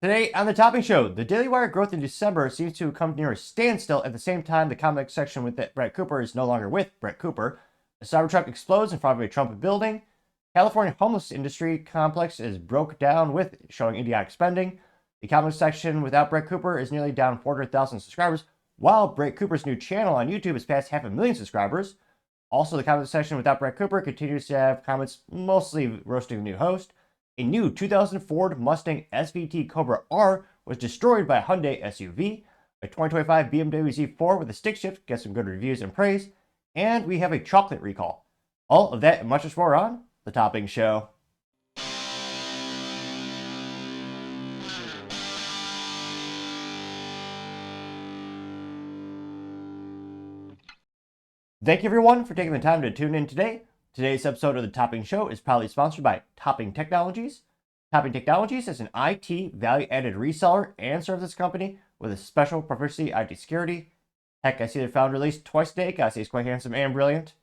Today on the Topping Show, the Daily Wire growth in December seems to have come near a standstill. At the same time, the comic section with Brett Cooper is no longer with Brett Cooper. A CyberTruck explodes in front of a Trump building. California homeless industry complex is broke down with showing idiotic spending. The comic section without Brett Cooper is nearly down 400,000 subscribers, while Brett Cooper's new channel on YouTube has passed 500,000 subscribers. Also, the comment section without Brett Cooper continues to have comments mostly roasting the new host. A new 2000 Ford Mustang SVT Cobra R was destroyed by a Hyundai SUV. A 2025 BMW Z4 with a stick shift gets some good reviews and praise. And we have a chocolate recall. All of that and much more on The Topping Show. Thank you everyone for taking the time to tune in today. Today's episode of The Topping Show is proudly sponsored by Topping Technologies. Topping Technologies is an IT value-added reseller and services company with a special proficiency IT security. Heck, I see their founder released twice a day. Gotta say he's quite handsome and brilliant.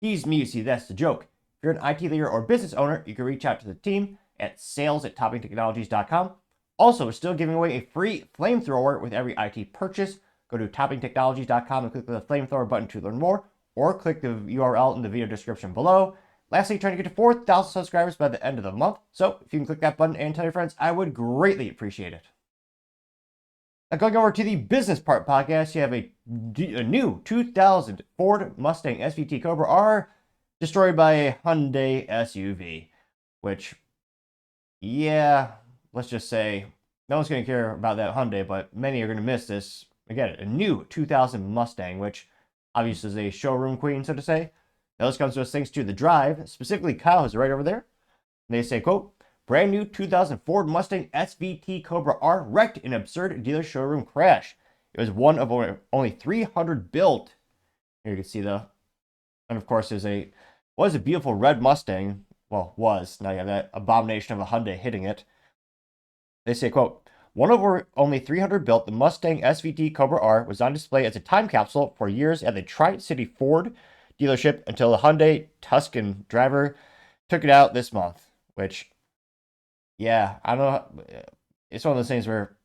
He's me, you see, that's the joke. If you're an IT leader or business owner, you can reach out to the team at sales@toppingtechnologies.com. Also, we're still giving away a free Flamethrower with every IT purchase. Go to toppingtechnologies.com and click the Flamethrower button to learn more, or click the URL in the video description below. Lastly, trying to get to 4,000 subscribers by the end of the month. So if you can click that button and tell your friends, I would greatly appreciate it. Now going over to the business part podcast, you have a new 2000 Ford Mustang SVT Cobra R destroyed by a Hyundai SUV, which, yeah, let's just say no one's going to care about that Hyundai, but many are going to miss this. Again, a new 2000 Mustang, which obviously is a showroom queen, so to say. Now this comes to us thanks to The Drive, specifically Kyle is right over there. And they say, quote, brand new 2000 Ford Mustang SVT Cobra R wrecked in an absurd dealer showroom crash. It was one of only 300 built. Here you can see and of course there's was a beautiful red Mustang. Well, was. Now you have that abomination of a Hyundai hitting it. They say, quote, one of only 300 built, the Mustang SVT Cobra R was on display as a time capsule for years at the Tri-City Ford dealership until the Hyundai Tucson driver took it out this month. Which, yeah, I don't know. It's one of those things where,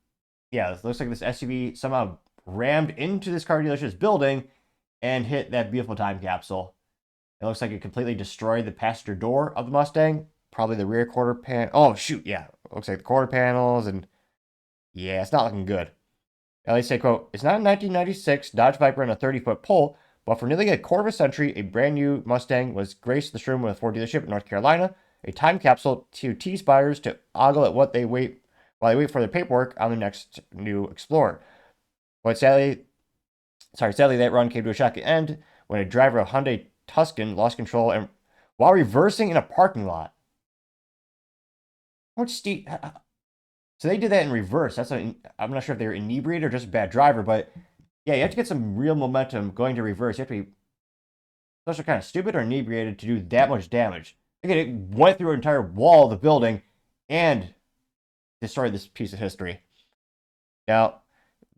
yeah, it looks like this SUV somehow rammed into this car dealership's building and hit that beautiful time capsule. It looks like it completely destroyed the passenger door of the Mustang. Probably the rear quarter panel. Oh, shoot, yeah. It looks like the quarter panels and... yeah, it's not looking good. Now they say, quote, it's not a 1996 Dodge Viper on a 30-foot pole, but for nearly a quarter of a century, a brand new Mustang was graced the showroom with a Ford dealership in North Carolina, a time capsule to tease buyers to ogle at what they wait while they wait for their paperwork on the next new Explorer. But sadly, that run came to a shocking end when a driver of Hyundai Tucson lost control and while reversing in a parking lot. How much steep? So they did that in reverse. I'm not sure if they were inebriated or just a bad driver, but yeah, you have to get some real momentum going to reverse. You have to be especially kind of stupid or inebriated to do that much damage. Again, it went through an entire wall of the building and destroyed this piece of history. Now,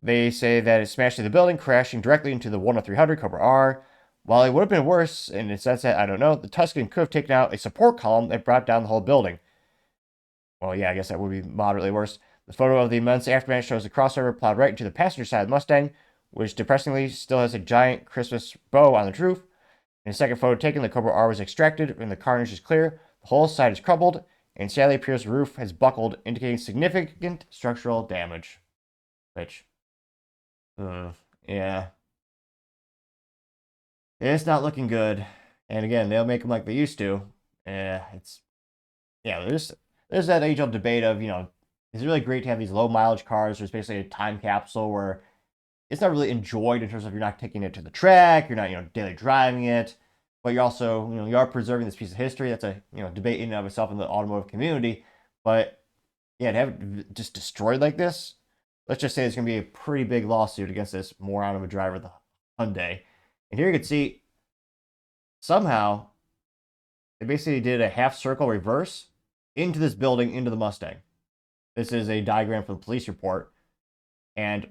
they say that it smashed through the building, crashing directly into the 10300 Cobra R. While it would have been worse, and it says that, I don't know, the Tucson could have taken out a support column that brought down the whole building. Well, yeah, I guess that would be moderately worse. The photo of the immense aftermath shows the crossover plowed right into the passenger side of the Mustang, which depressingly still has a giant Christmas bow on the roof. In a second photo taken, the Cobra R was extracted and the carnage is clear. The whole side is crumbled, and sadly appears the roof has buckled, indicating significant structural damage. Which, yeah. It's not looking good. And again, they'll make them like they used to. There's that age-old debate of, is it really great to have these low-mileage cars? There's basically a time capsule where it's not really enjoyed in terms of you're not taking it to the track, you're not, daily driving it, but you're also, you are preserving this piece of history. That's a, debate in and of itself in the automotive community. But, yeah, to have it just destroyed like this, let's just say there's going to be a pretty big lawsuit against this moron of a driver, the Hyundai. And here you can see, somehow, they basically did a half-circle reverse into this building, into the Mustang. This is a diagram from the police report. And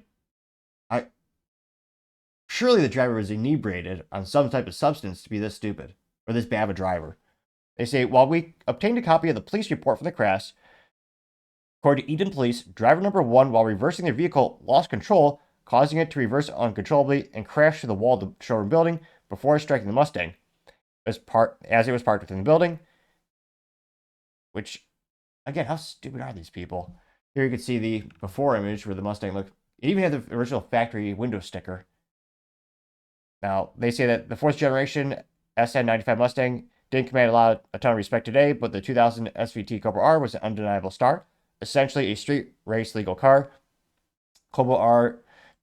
surely the driver was inebriated on some type of substance to be this stupid, or this bad of a driver. They say, while we obtained a copy of the police report from the crash, According to Eden police, driver number 1, while reversing their vehicle, lost control, causing it to reverse uncontrollably and crash through the wall of the showroom building before striking the Mustang as it was parked within the building. Which, again, how stupid are these people? Here you can see the before image where the Mustang looked. It even had the original factory window sticker. Now, they say that the 4th generation SN95 Mustang didn't command a ton of respect today, but the 2000 SVT Cobra R was an undeniable star. Essentially a street race legal car. Cobra R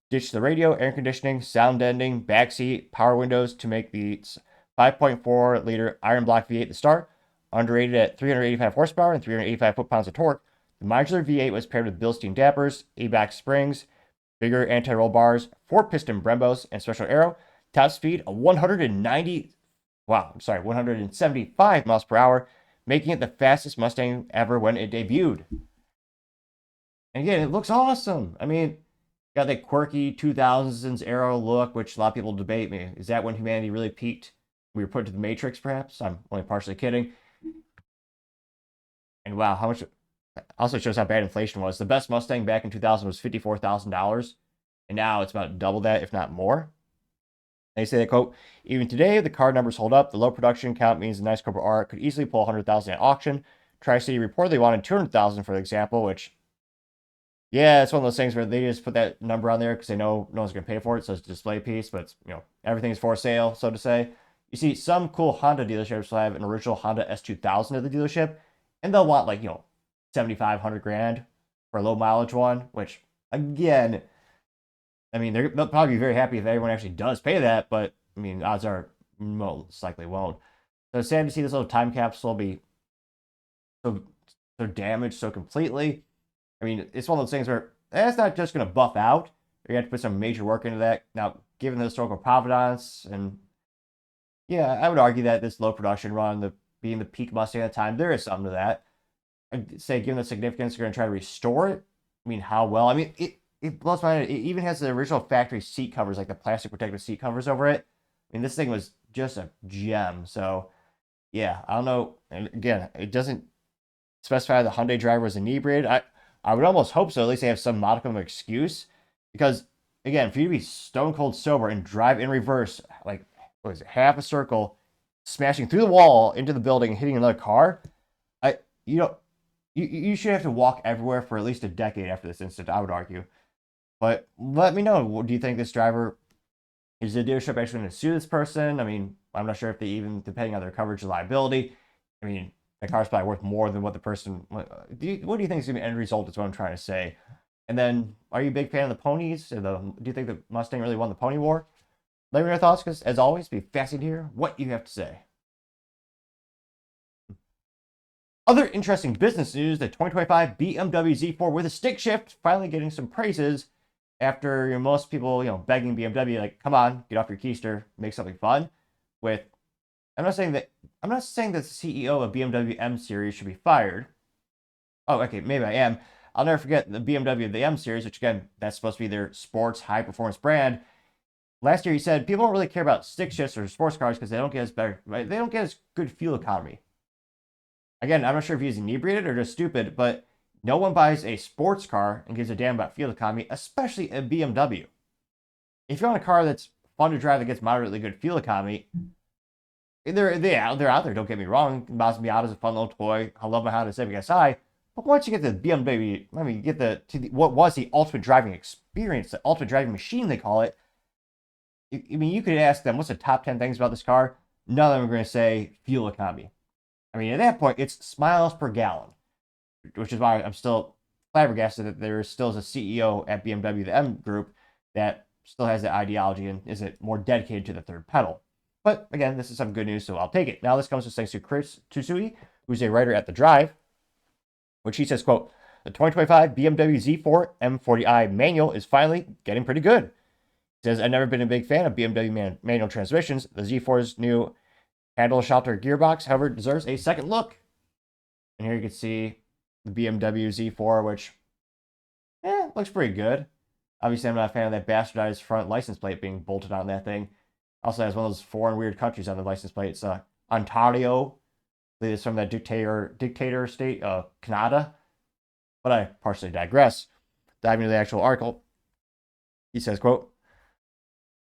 ditched the radio, air conditioning, sound deadening, backseat, power windows to make the 5.4-liter iron block V8 the star. Underrated at 385 horsepower and 385 foot-pounds of torque, the modular V8 was paired with Bilstein dampers, ABAC springs, bigger anti-roll bars, 4-piston Brembos, and special aero. Top speed of 175 miles per hour, making it the fastest Mustang ever when it debuted. And again, it looks awesome. I mean, got that quirky 2000s aero look, which a lot of people debate me. Is that when humanity really peaked? We were put to the Matrix, perhaps? I'm only partially kidding. And wow, how much... Also shows how bad inflation was. The best Mustang back in 2000 was $54,000. And now it's about double that, if not more. They say that, quote, even today, the car numbers hold up. The low production count means the nice Cobra R could easily pull 100,000 at auction. Tri-City reportedly wanted 200,000 for example, which... Yeah, it's one of those things where they just put that number on there because they know no one's going to pay for it, so it's a display piece, but it's, everything is for sale, so to say. You see, some cool Honda dealerships will have an original Honda S2000 at the dealership, and they'll want, like, $7,500 grand for a low mileage one, which, again, I mean, they'll probably be very happy if everyone actually does pay that, but, I mean, odds are most likely won't. So it's sad to see this little time capsule be so damaged so completely. I mean, it's one of those things where that's not just going to buff out. You have to put some major work into that. Now, given the historical provenance, and yeah, I would argue that this low production run, being the peak Mustang at the time, there is something to that. I'd say, given the significance, you're going to try to restore it. I mean, how well? I mean, it blows my mind. It even has the original factory seat covers, like the plastic protective seat covers over it. I mean, this thing was just a gem. So, yeah, I don't know. And again, it doesn't specify the Hyundai driver was inebriated. I would almost hope so. At least they have some modicum of excuse. Because, again, for you to be stone cold sober and drive in reverse, like, what is it, half a circle, smashing through the wall into the building and hitting another car, you should have to walk everywhere for at least a decade after this incident, I would argue. But let me know. Do you think this driver, is the dealership actually going to sue this person? I mean, I'm not sure if they even, depending on their coverage of liability, I mean, the car's probably worth more than what the person... What do you think is going to be the end result is what I'm trying to say. And then, are you a big fan of the ponies? Do you think the Mustang really won the pony war? Let me know your thoughts, because as always, be fascinated to hear what you have to say. Other interesting business news, the 2025 BMW Z4 with a stick shift finally getting some praises after most people, begging BMW, like, come on, get off your keister, make something fun. I'm not saying that the CEO of BMW M series should be fired. Oh, okay, maybe I am. I'll never forget the BMW the M series, which again, that's supposed to be their sports high performance brand. Last year he said people don't really care about stick shifts or sports cars because they don't get as good fuel economy. Again, I'm not sure if he's inebriated or just stupid, but no one buys a sports car and gives a damn about fuel economy, especially a BMW. If you want a car that's fun to drive that gets moderately good fuel economy, they're out there, don't get me wrong. Mazda Miata is a fun little toy. I love my Honda Civic Si. But once you get the BMW, what was the ultimate driving experience, the ultimate driving machine, they call it. I mean, you could ask them, what's the top 10 things about this car? None of them are going to say fuel economy. I mean, at that point, it's miles per gallon, which is why I'm still flabbergasted that there still is a CEO at BMW, the M Group, that still has that ideology and isn't more dedicated to the third pedal. But again, this is some good news, so I'll take it. Now this comes thanks to Chris Tusui, who's a writer at The Drive, which he says, quote, the 2025 BMW Z4 M40i manual is finally getting pretty good. He says, I've never been a big fan of BMW manual transmissions. The Z4's new handle shelter gearbox, however, deserves a second look. And here you can see the BMW Z4, which, looks pretty good. Obviously, I'm not a fan of that bastardized front license plate being bolted on that thing. Also has one of those foreign weird countries on the license plate. It's Ontario. It's from that dictator state, Canada. But I partially digress. Diving into the actual article, he says, quote,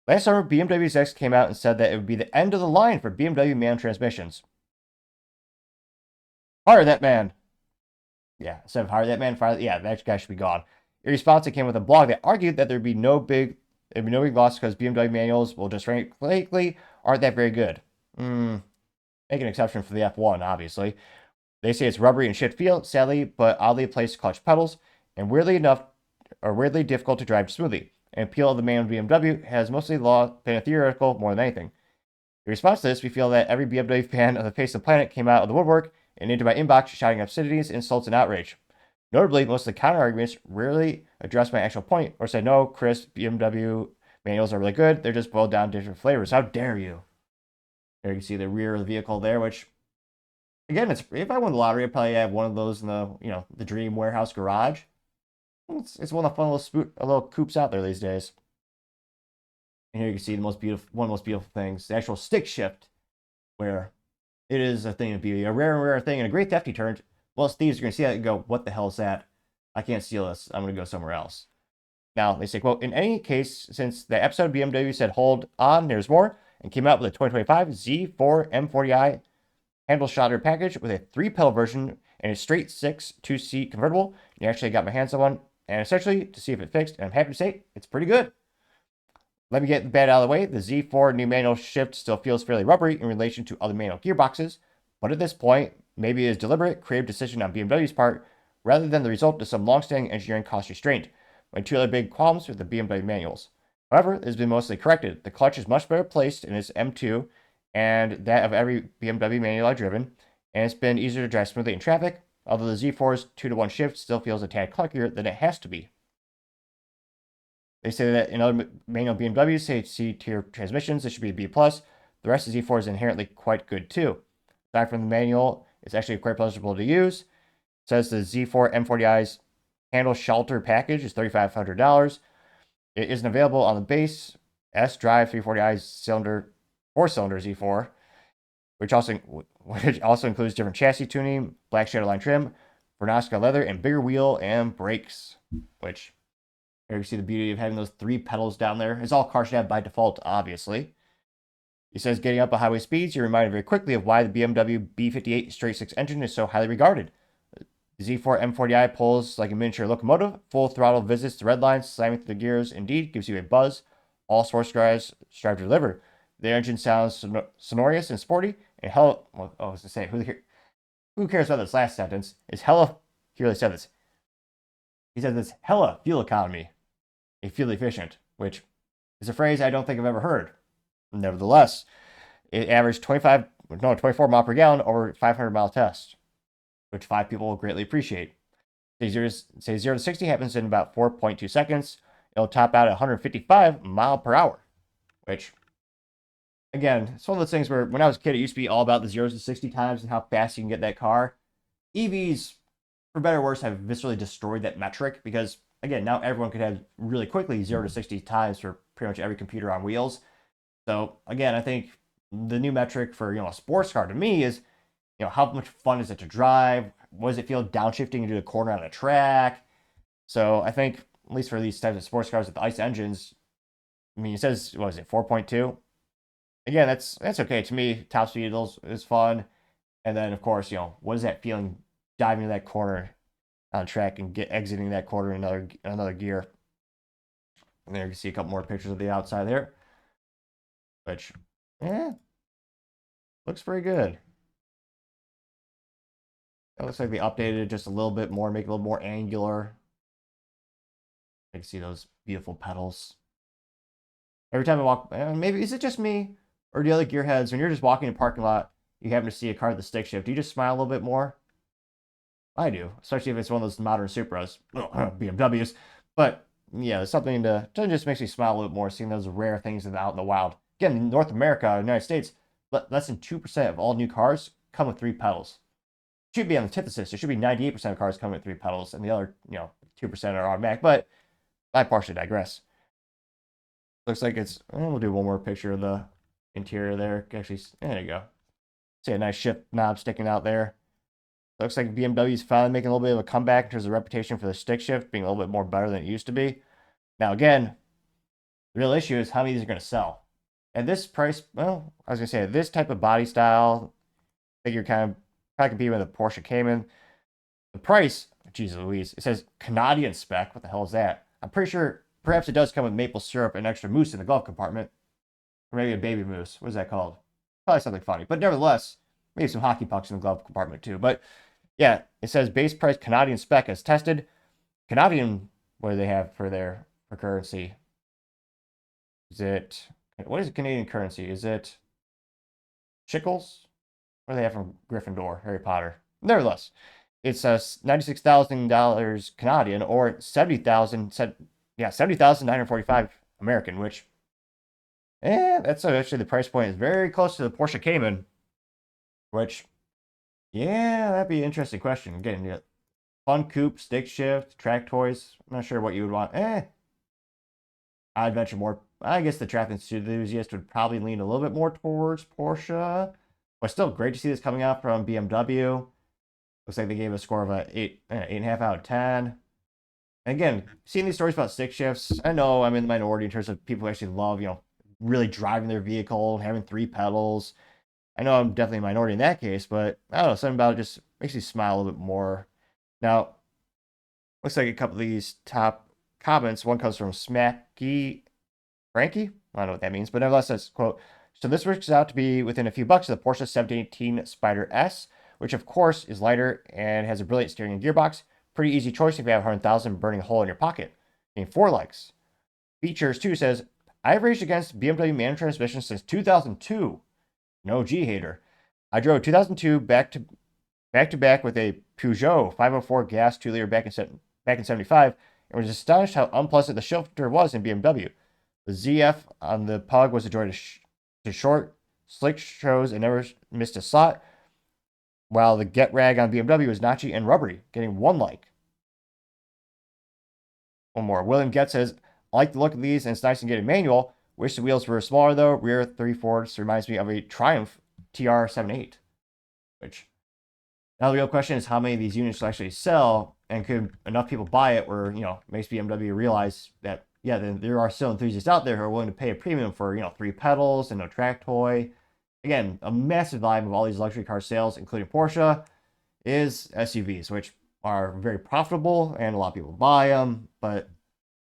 last summer, BMW Z4 came out and said that it would be the end of the line for BMW manual transmissions. Fire that man. Yeah, instead of hire that man, fire. Yeah, that guy should be gone. In response, it came with a blog that argued that there'd be no big loss because BMW manuals will just frankly aren't that very good. Make an exception for the F1, obviously. They say it's rubbery and shit feel, sadly, but oddly placed clutch pedals, and weirdly difficult to drive smoothly. And appeal of the manual BMW has mostly been a theoretical more than anything. In response to this, we feel that every BMW fan on the face of the planet came out of the woodwork and into my inbox shouting obscenities, insults, and outrage. Notably, most of the counter-arguments rarely address my actual point or say, no, Chris, BMW manuals are really good. They're just boiled down to different flavors. How dare you? There you can see the rear of the vehicle there, which, again, if I won the lottery, I'd probably have one of those in the dream warehouse garage. It's one of the fun little coupes out there these days. And here you can see one of the most beautiful things, the actual stick shift, where it is a thing of beauty, a rare thing, and a great theft deterrent. Most thieves are going to see that and go, what the hell is that? I can't steal this. I'm going to go somewhere else. Now, they say, quote, in any case, since the episode of BMW said, hold on, there's more, and came out with a 2025 Z4 M40i handle shotter package with a 3-pedal version and a straight 6 2-seat convertible. You actually got my hands on one, and essentially, to see if it fixed, and I'm happy to say, it's pretty good. Let me get the bad out of the way. The Z4 new manual shift still feels fairly rubbery in relation to other manual gearboxes, but at this point, maybe it is a deliberate, creative decision on BMW's part, rather than the result of some long-standing engineering cost restraint. My two other big qualms with the BMW manuals. However, it has been mostly corrected. The clutch is much better placed in its M2 and that of every BMW manual I've driven, and it's been easier to drive smoothly in traffic, although the Z4's 2-to-1 shift still feels a tad clunkier than it has to be. They say that in other manual BMWs, say C-tier transmissions, it should be a B+. The rest of Z4 is inherently quite good too. Aside from the manual, it's actually quite pleasurable to use. It says the Z4 M40i's handle shelter package is $3,500. It isn't available on the base S-Drive 340i 4-cylinder Z4, which also includes different chassis tuning, black Shadowline trim, Vernosca leather, and bigger wheel and brakes, which here you see the beauty of having those 3 pedals down there. It's all car should have by default, obviously. He says, getting up at highway speeds, you're reminded very quickly of why the BMW B58 straight 6 engine is so highly regarded. The Z4 M40i pulls like a miniature locomotive, full throttle visits the red lines, slamming through the gears, indeed gives you a buzz. All sports guys strive to deliver. The engine sounds sonorous and sporty, and I was going to say, who cares about this last sentence? He really said this. He said this hella fuel economy. A fuel efficient, which is a phrase I don't think I've ever heard. Nevertheless, it averaged 24 miles per gallon over 500-mile test, which 5 people will greatly appreciate. Say 0 to 60 happens in about 4.2 seconds. It'll top out at 155 miles per hour, which, again, it's one of those things where when I was a kid, it used to be all about the 0 to 60 times and how fast you can get that car. EVs, for better or worse, have viscerally destroyed that metric because, again, now everyone could have really quickly 0 to 60 times for pretty much every computer on wheels. So, again, I think the new metric for, a sports car to me is, how much fun is it to drive? What does it feel downshifting into a corner on a track? So I think, at least for these types of sports cars with the ICE engines, it says, 4.2? Again, that's okay. To me, top speed is fun. And then, of course, what is that feeling diving into that corner on track and exiting that corner in another gear? And there you can see a couple more pictures of the outside there. Which, looks pretty good. It looks like they updated it just a little bit more, make it a little more angular. I can see those beautiful pedals. Every time I walk, maybe, is it just me? Or the other gearheads, when you're just walking in a parking lot, you happen to see a car with a stick shift, do you just smile a little bit more? I do, especially if it's one of those modern Supras, BMWs. But, yeah, there's something just makes me smile a little bit more, seeing those rare things out in the wild. Again, in North America, United States, less than 2% of all new cars come with 3 pedals. It should be on the antithesis. It should be 98% of cars come with 3 pedals, and the other, 2% are automatic. But I partially digress. Looks like we'll do one more picture of the interior there. Actually, there you go. See a nice shift knob sticking out there. looks like BMW is finally making a little bit of a comeback in terms of reputation for the stick shift being a little bit more better than it used to be. Now, again, the real issue is how many of these are going to sell. At this price, well, I was going to say, this type of body style, I think you're kind of probably competing with a Porsche Cayman. The price, Jesus Louise, it says Canadian spec. What the hell is that? I'm pretty sure perhaps it does come with maple syrup and extra mousse in the glove compartment. Or maybe a baby mousse. What is that called? Probably something funny. But nevertheless, maybe some hockey pucks in the glove compartment too. But yeah, it says base price Canadian spec as tested. Canadian, what do they have for their for currency? Is it, what is Canadian currency? Is it shekels? What do they have from Gryffindor, Harry Potter? Nevertheless, it's $96,000 Canadian or 70,945 American, which, that's actually the price point is very close to the Porsche Cayman, which, yeah, that'd be an interesting question. Again, fun coupe, stick shift, track toys. I'm not sure what you would want. I'd venture more. I guess the track enthusiast would probably lean a little bit more towards Porsche, but still great to see this coming out from BMW. Looks like they gave a score of a 8.5 out of 10. And again, seeing these stories about stick shifts, I know I'm in the minority in terms of people who actually love, really driving their vehicle and having 3 pedals. I know I'm definitely a minority in that case, but I don't know, something about it just makes me smile a little bit more. Now, looks like a couple of these top comments. One comes from Smacky Frankie. I don't know what that means, but nevertheless, says, quote, so this works out to be within a few bucks of the Porsche 718 Spider S, which of course is lighter and has a brilliant steering and gearbox. Pretty easy choice if you have 100,000 burning a hole in your pocket. 4 likes. Features too says, I've raced against BMW manual transmission since 2002. No G hater. I drove 2002 back to back with a Peugeot 504 gas 2-liter back in 75, and was astonished how unpleasant the shifter was in BMW. The ZF on the Pug was a joy to short, slick shows and never missed a slot, while the Get Rag on BMW was notchy and rubbery, getting 1 like. One more. William Get says, I like the look of these and it's nice and get a manual. Wish the wheels were smaller though. Rear 3/4 reminds me of a Triumph TR78. Which, now the real question is how many of these units will actually sell, and could enough people buy it where, makes BMW realize that, yeah, there are still enthusiasts out there who are willing to pay a premium for, 3 pedals and no track toy. Again, a massive volume of all these luxury car sales, including Porsche, is SUVs, which are very profitable and a lot of people buy them. But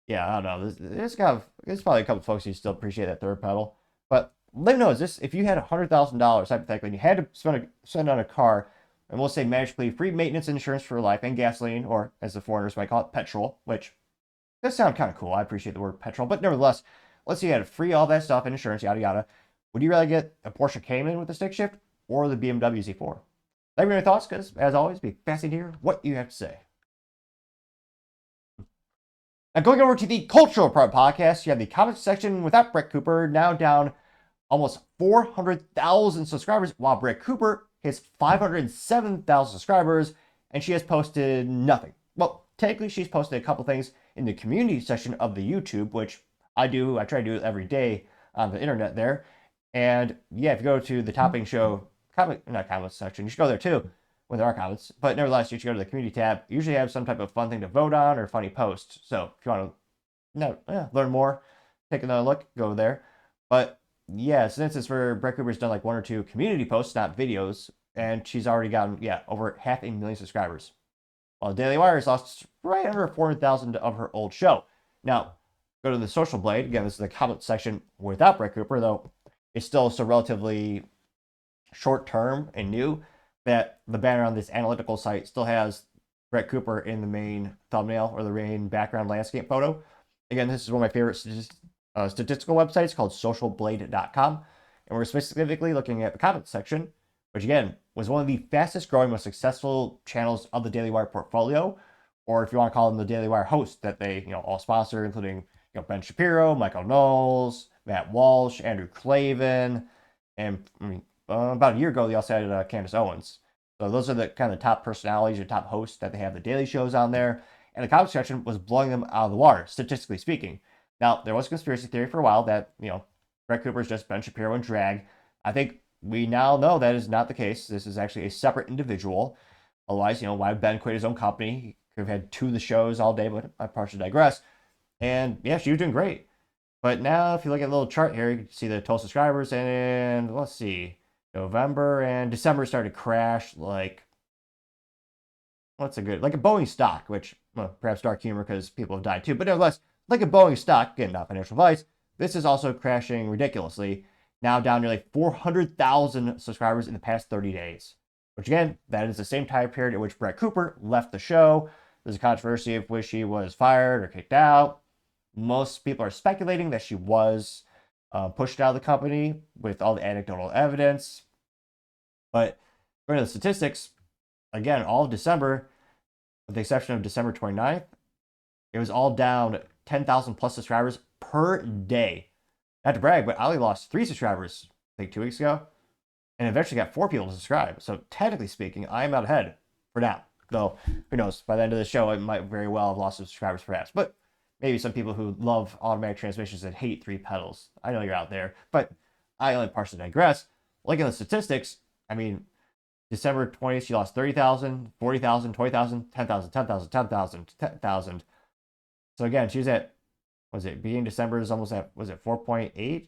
yeah, I don't know. There's probably a couple of folks who still appreciate that third pedal. But let me know, if you had $100,000 hypothetically and you had to spend on a car, and we'll say magically free maintenance insurance for life and gasoline, or as the foreigners might call it, petrol, which does sound kind of cool. I appreciate the word petrol, but nevertheless, let's say you had free all that stuff and insurance, yada yada. Would you rather get a Porsche Cayman with the stick shift or the BMW Z4? Let me know your thoughts, because as always, be fascinating to hear what you have to say. Now, going over to the Cultural Part podcast, you have the comments section without Brett Cooper, now down almost 400,000 subscribers, while Brett Cooper hits 507,000 subscribers, and she has posted nothing. Well, technically, she's posted a couple things in the community section of the YouTube, which I try to do it every day on the internet there. And yeah, if you go to the Topping Show comments section, you should go there too, when there are comments. But nevertheless, you should go to the community tab. You usually have some type of fun thing to vote on or funny post. So if you want to learn more, take another look, go there. But yeah, since it's where Brett Cooper's done like 1 or 2 community posts, not videos, and she's already gotten, over 500,000 subscribers. While Daily Wire has lost right under 400,000 of her old show. Now, go to the Social Blade. Again, this is the comment section without Brett Cooper, though it's still so relatively short term and new that the banner on this analytical site still has Brett Cooper in the main thumbnail or the main background landscape photo. Again, this is one of my favorite statistical websites called socialblade.com. And we're specifically looking at the comments section, which again was one of the fastest growing, most successful channels of the Daily Wire portfolio, or if you want to call them the Daily Wire hosts that they all sponsor, including Ben Shapiro, Michael Knowles, Matt Walsh, Andrew Clavin, and about a year ago they also had Candace Owens. So those are the kind of top personalities or top hosts that they have the daily shows on there. And the comment section was blowing them out of the water, statistically speaking. Now, there was a conspiracy theory for a while that, Brett Cooper is just Ben Shapiro and drag. I think we now know that is not the case. This is actually a separate individual. Otherwise, why would Ben quit his own company? He could have had 2 of the shows all day, but I partially digress. And yeah, she was doing great. But now, if you look at a little chart here, you can see the total subscribers. And let's see, November and December started to crash like, what's a good, like a Boeing stock, which, well, perhaps dark humor because people have died too. But nevertheless, like a Boeing stock, again, not financial advice, this is also crashing ridiculously. Now down nearly 400,000 subscribers in the past 30 days. Which again, that is the same time period at which Brett Cooper left the show. There's a controversy of which she was fired or kicked out. Most people are speculating that she was pushed out of the company with all the anecdotal evidence. But according to the statistics, again, all of December, with the exception of December 29th, it was all down 10,000 plus subscribers per day. Not to brag, but I only lost 3 subscribers, I think 2 weeks ago, and eventually got 4 people to subscribe. So technically speaking, I'm out ahead for now. Though, who knows, by the end of the show, I might very well have lost some subscribers perhaps. But maybe some people who love automatic transmissions and hate 3 pedals. I know you're out there, but I only partially digress. Looking at the statistics, I mean, December 20th, she lost 30,000, 40,000, 20,000, 10,000, 10,000, 10,000, 10,000. So again, she was at, beginning December is almost at, 4.8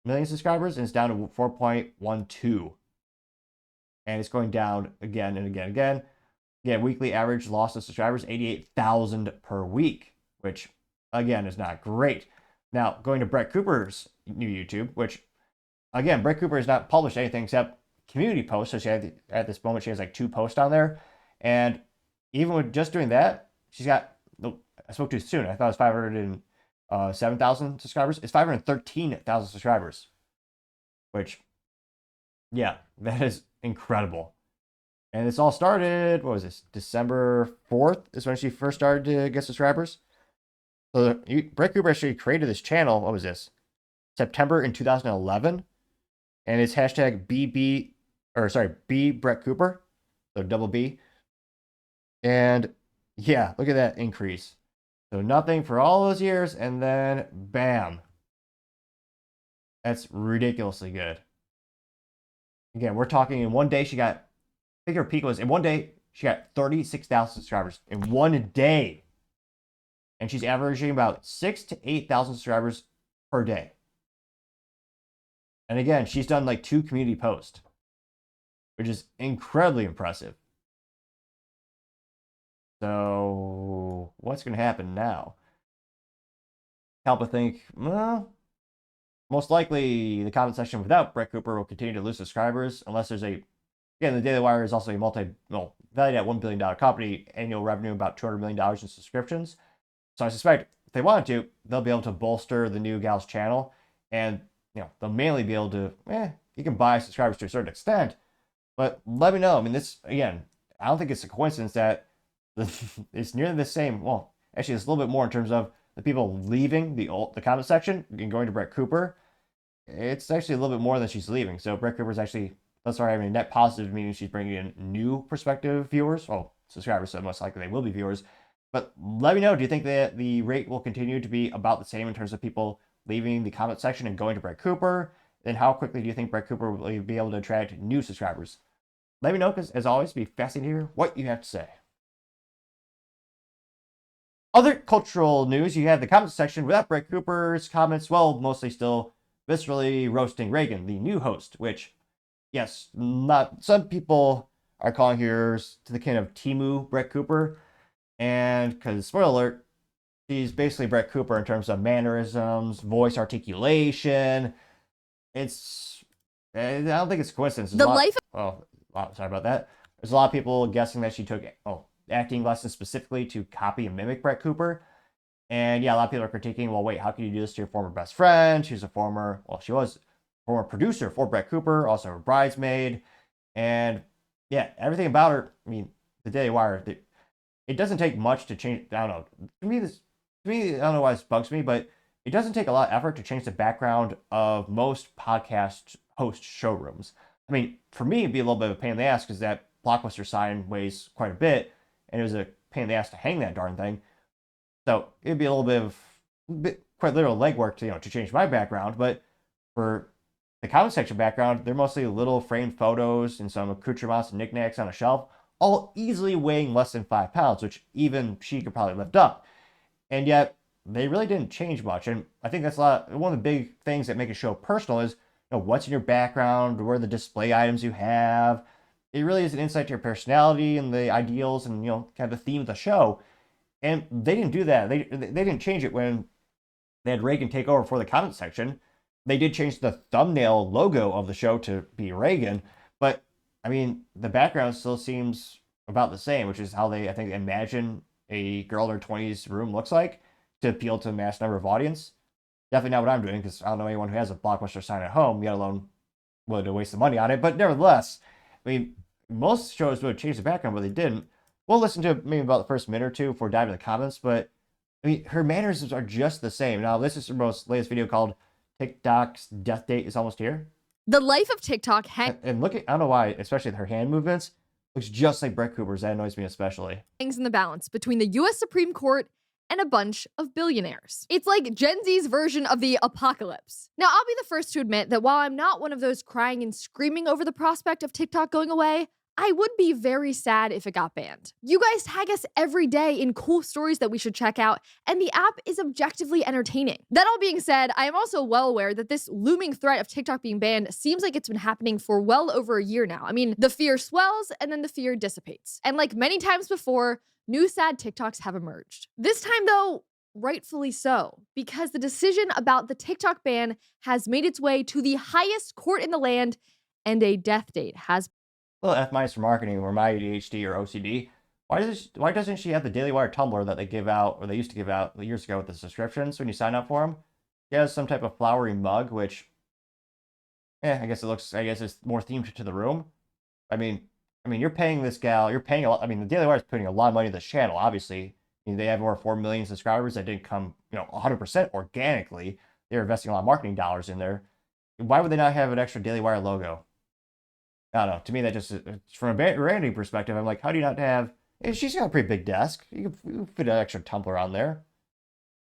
million subscribers, and it's down to 4.12. And it's going down again and again and again. Again, weekly average loss of subscribers, 88,000 per week, which again is not great. Now, going to Brett Cooper's new YouTube, which again, Brett Cooper has not published anything except community posts. So she had, at this moment, she has like 2 posts on there. And even with just doing that, she's got, I spoke too soon. I thought it was 507,000 subscribers. It's 513,000 subscribers, which, yeah, that is incredible. And this all started, what was this? December 4th is when she first started to get subscribers. So Brett Cooper actually created this channel, what was this? September in 2011. And it's hashtag B Brett Cooper. So double B. And yeah, look at that increase. So nothing for all those years, and then bam. That's ridiculously good. Again, we're talking in one day she got, I think her peak was, in one day, she got 36,000 subscribers in one day. And she's averaging about 6,000 to 8,000 subscribers per day. And again, she's done like 2 community posts, which is incredibly impressive. So what's going to happen now? Help I think, well, most likely the comment section without Brett Cooper will continue to lose subscribers unless there's a, again, the Daily Wire is also a valued at $1 billion company, annual revenue about $200 million in subscriptions. So I suspect if they wanted to, they'll be able to bolster the new gal's channel, and they'll mainly be able to, you can buy subscribers to a certain extent, but let me know. I mean, this, again, I don't think it's a coincidence that it's nearly the same. Well, actually, it's a little bit more in terms of the people leaving the comment section and going to Brett Cooper. It's actually a little bit more than she's leaving. So Brett Cooper's actually, thus far, having a net positive, meaning she's bringing in new prospective viewers, well, subscribers, so most likely they will be viewers. But let me know, do you think that the rate will continue to be about the same in terms of people leaving the comment section and going to Brett Cooper? Then how quickly do you think Brett Cooper will be able to attract new subscribers? Let me know, because as always, it'd be fascinating to hear what you have to say. Other cultural news, you have the comment section without Brett Cooper's comments, well, mostly still viscerally roasting Reagan, the new host, which, yes, not some people are calling here to the kin of Timu Brett Cooper. And because, spoiler alert, she's basically Brett Cooper in terms of mannerisms, voice articulation. I don't think it's a coincidence. Sorry about that. There's a lot of people guessing that she took acting lessons specifically to copy and mimic Brett Cooper. And yeah, a lot of people are critiquing, well, wait, how can you do this to your former best friend? She was a former producer for Brett Cooper, also her bridesmaid. And yeah, everything about her, I mean, the Daily Wire, it doesn't take much to change. I don't know. To me, I don't know why this bugs me, but it doesn't take a lot of effort to change the background of most podcast host showrooms. I mean, for me, it'd be a little bit of a pain in the ass because that Blockbuster sign weighs quite a bit, and it was a pain in the ass to hang that darn thing. So it'd be a little bit of quite literal legwork to change my background. But for the comment section background, they're mostly little framed photos and some accoutrements and knickknacks on a shelf. all easily weighing less than 5 pounds, which even she could probably lift up. And yet, they really didn't change much. And I think that's one of the big things that make a show personal is, what's in your background, where are the display items you have. It really is an insight to your personality and the ideals and, kind of the theme of the show. And they didn't do that. They didn't change it when they had Reagan take over for the comment section. They did change the thumbnail logo of the show to be Reagan, but I mean, the background still seems about the same, which is how they, I think, imagine a girl in her 20s room looks like to appeal to a mass number of audience. Definitely not what I'm doing, because I don't know anyone who has a Blockbuster sign at home, let alone willing to waste the money on it. But nevertheless, I mean, most shows would change the background, but they didn't. We'll listen to maybe about the first minute or two before diving into the comments, but I mean, her mannerisms are just the same. Now, this is her most latest video called TikTok's Death Date is Almost Here. The life of TikTok and look at, I don't know why, especially her hand movements, looks just like Brett Cooper's. That annoys me especially. Hangs in the balance between the US Supreme Court and a bunch of billionaires. It's like Gen Z's version of the apocalypse. Now, I'll be the first to admit that while I'm not one of those crying and screaming over the prospect of TikTok going away, I would be very sad if it got banned. You guys tag us every day in cool stories that we should check out, and the app is objectively entertaining. That all being said, I am also well aware that this looming threat of TikTok being banned seems like it's been happening for well over a year now. I mean, the fear swells and then the fear dissipates. And like many times before, new sad TikToks have emerged. This time though, rightfully so, because the decision about the TikTok ban has made its way to the highest court in the land, and a death date has Well, F- for marketing or my ADHD or OCD. Why doesn't she have the Daily Wire tumbler that they give out, or they used to give out years ago with the subscriptions when you sign up for them? She has some type of flowery mug, which, I guess it's more themed to the room. I mean, you're paying this gal, you're paying a lot. I mean, the Daily Wire is putting a lot of money into this channel, obviously. I mean, they have over 4 million subscribers that didn't come, 100% organically. They're investing a lot of marketing dollars in there. Why would they not have an extra Daily Wire logo? I don't know. To me, that just, from a branding perspective, I'm like, how do you not have... She's got a pretty big desk. You can fit an extra tumbler on there.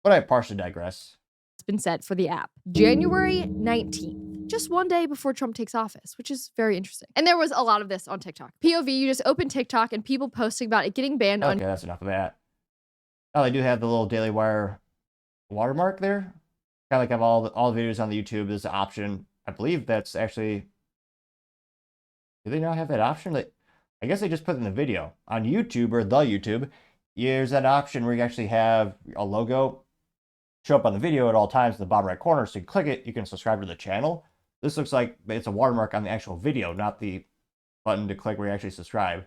But I partially digress. It's been set for the app. January 19th. Just one day before Trump takes office, which is very interesting. And there was a lot of this on TikTok. POV, you just open TikTok and people posting about it getting banned on... Okay, that's enough of that. Oh, they do have the little Daily Wire watermark there. Kind of like have all the videos on the YouTube. There's an option. I believe that's actually... Do they not have that option? I guess they just put it in the video. On YouTube, or the YouTube, there's that option where you actually have a logo show up on the video at all times in the bottom right corner. So you click it, you can subscribe to the channel. This looks like it's a watermark on the actual video, not the button to click where you actually subscribe.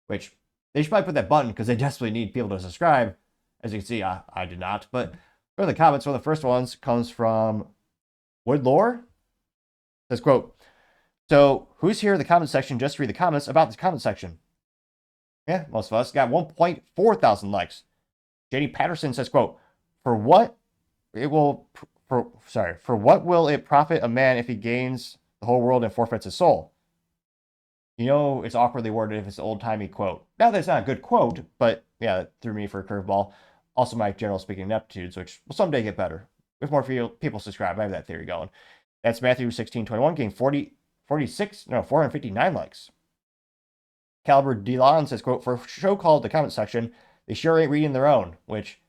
Which, they should probably put that button because they desperately need people to subscribe. As you can see, I did not. But for the comments, one of the first ones comes from Woodlore. It says, quote, "So, who's here in the comment section just to read the comments about this comment section?" Yeah, most of us. Got 1.4 thousand likes. JD Patterson says, quote, for what will it profit a man if he gains the whole world and forfeits his soul?" It's awkwardly worded if it's an old-timey quote. Now, that's not a good quote, but yeah, that threw me for a curveball. Also, my general speaking ineptitudes, which will someday get better. If more people subscribe, I have that theory going. That's Matthew 16:21, getting 459 likes. Caliber DeLon says, quote, "For a show called The Comment Section, they sure ain't reading their own," which,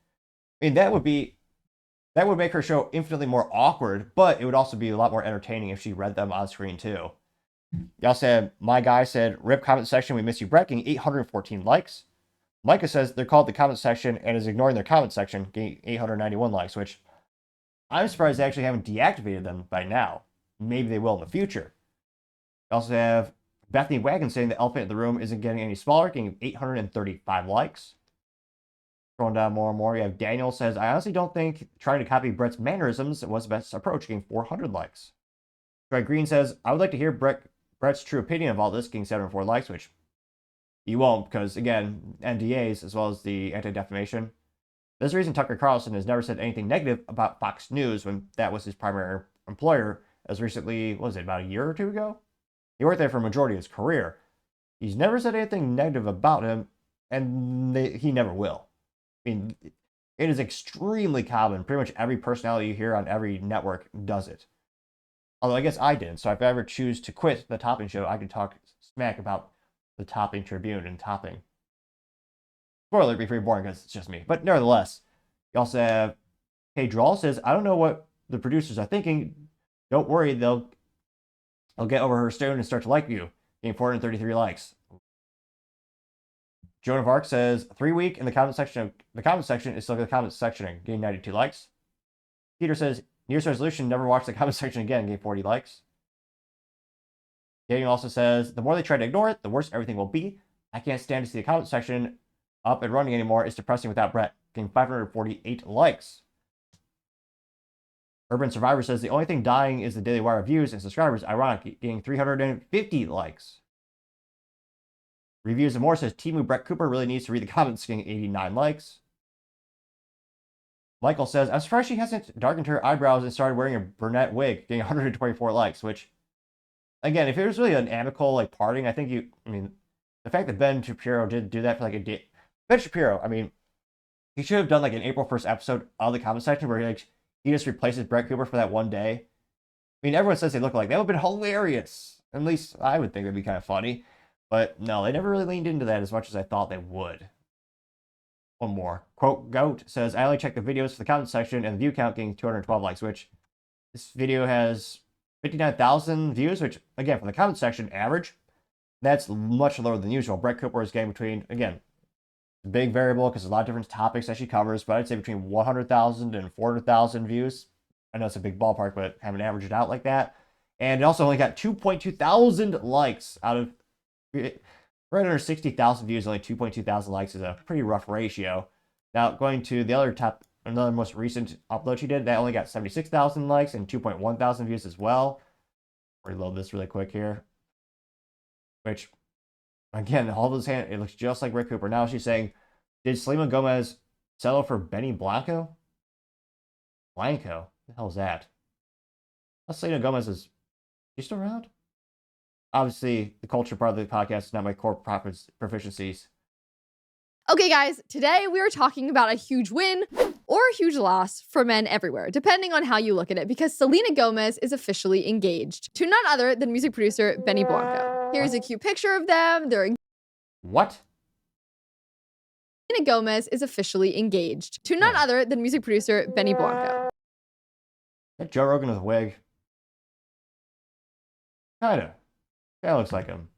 that would make her show infinitely more awkward, but it would also be a lot more entertaining if she read them on screen too. Y'all said, my guy said, "Rip comment section, we miss you, Brett," getting 814 likes. Micah says they're called The Comment Section and is ignoring their comment section, getting 891 likes, which I'm surprised they actually haven't deactivated them by now. Maybe they will in the future. We also have Bethany Wagon saying the elephant in the room isn't getting any smaller, getting 835 likes. Scrolling down more and more, you have Daniel says, "I honestly don't think trying to copy Brett's mannerisms was the best approach," getting 400 likes. Greg Green says, "I would like to hear Brett's true opinion of all this," getting 704 likes, which you won't because, again, NDAs as well as the anti-defamation. There's a reason Tucker Carlson has never said anything negative about Fox News when that was his primary employer as recently, what was it, about a year or two ago? He worked there for a majority of his career. He's never said anything negative about him, and he never will. It is extremely common. Pretty much every personality you hear on every network does it. Although I guess I didn't, so if I ever choose to quit the Topping Show, I can talk smack about the Topping Tribune and Topping. Spoiler, be pretty boring because it's just me. But nevertheless, you also have Hey Drawl says, I don't know what the producers are thinking. Don't worry, they'll get over her stone and start to like you. Getting 433 likes. Joan of Arc says 3 week in the comment section. The comment section is still the comment section, getting 92 likes. Peter says New Year's resolution: never watch the comment section again, getting 40 likes. Daniel also says the more they try to ignore it, the worse everything will be. I can't stand to see the comment section up and running anymore. It's depressing without Brett, getting 548 likes. Urban Survivor says the only thing dying is the Daily Wire views and subscribers. Ironic, getting 350 likes. Reviews and More says Timu Brett Cooper really needs to read the comments, getting 89 likes. Michael says, I'm surprised she hasn't darkened her eyebrows and started wearing a brunette wig, getting 124 likes, which, again, if it was really an amicable, like, parting, I think the fact that Ben Shapiro did do that for, like, a day. Ben Shapiro, he should have done, like, an April 1st episode of the comment section where, like, he just replaces Brett Cooper for that one day. Everyone says they look alike. That would have been hilarious. At least I would think that'd be kind of funny. But no, they never really leaned into that as much as I thought they would. One more. Quote Goat says, I only checked the videos for the comment section and the view count getting 212 likes, which this video has 59,000 views, which, again, from the comment section, average, that's much lower than usual. Brett Cooper is getting between, again, a big variable because there's a lot of different topics that she covers, but I'd say between 100,000 and 400,000 views. I know it's a big ballpark, but haven't averaged it out like that. And it also only got 2.2 thousand likes out of right under 60,000 views. Only 2.2 thousand likes is a pretty rough ratio. Now, going to the another most recent upload she did, that only got 76,000 likes and 2.1 thousand views as well. Reload this really quick here. Which, again, all those it looks just like Rick Cooper. Now she's saying, did Selena Gomez settle for Benny Blanco? Blanco? What the hell is that? Selena Gomez is she still around? Obviously, the culture part of the podcast is not my core proficiencies. Okay, guys, today we are talking about a huge win or a huge loss for men everywhere, depending on how you look at it, because Selena Gomez is officially engaged to none other than music producer Benny Blanco. Here's a cute picture of them. What? Selena Gomez is officially engaged to none other than music producer Benny Blanco. Is that Joe Rogan with a wig? Kinda. That looks like him.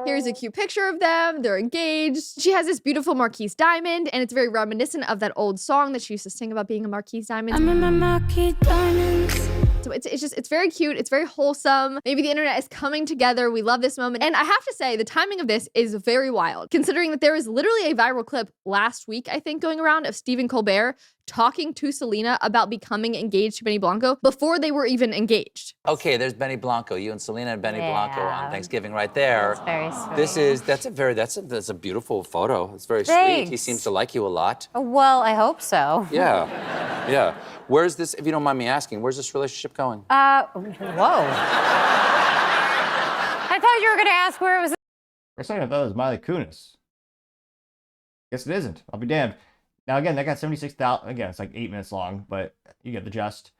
Here's a cute picture of them. They're engaged. She has this beautiful Marquise diamond, and it's very reminiscent of that old song that she used to sing about being a Marquise diamond. I'm in my Marquise diamonds. So it's very cute. It's very wholesome. Maybe the internet is coming together. We love this moment. And I have to say, the timing of this is very wild, considering that there was literally a viral clip last week, I think, going around of Stephen Colbert talking to Selena about becoming engaged to Benny Blanco before they were even engaged. Okay, there's Benny Blanco. You and Selena and Benny Blanco on Thanksgiving right there. That's very sweet. That's a beautiful photo. It's very Thanks. sweet. He seems to like you a lot. Well, I hope so. Yeah. Yeah. Where's this, if you don't mind me asking, where's this relationship going? Whoa. I thought you were gonna ask where it was. For a second, I thought it was Miley Kunis. Guess it isn't. I'll be damned. Now, again, that got 76,000. Again, it's like 8 minutes long, but you get the gist.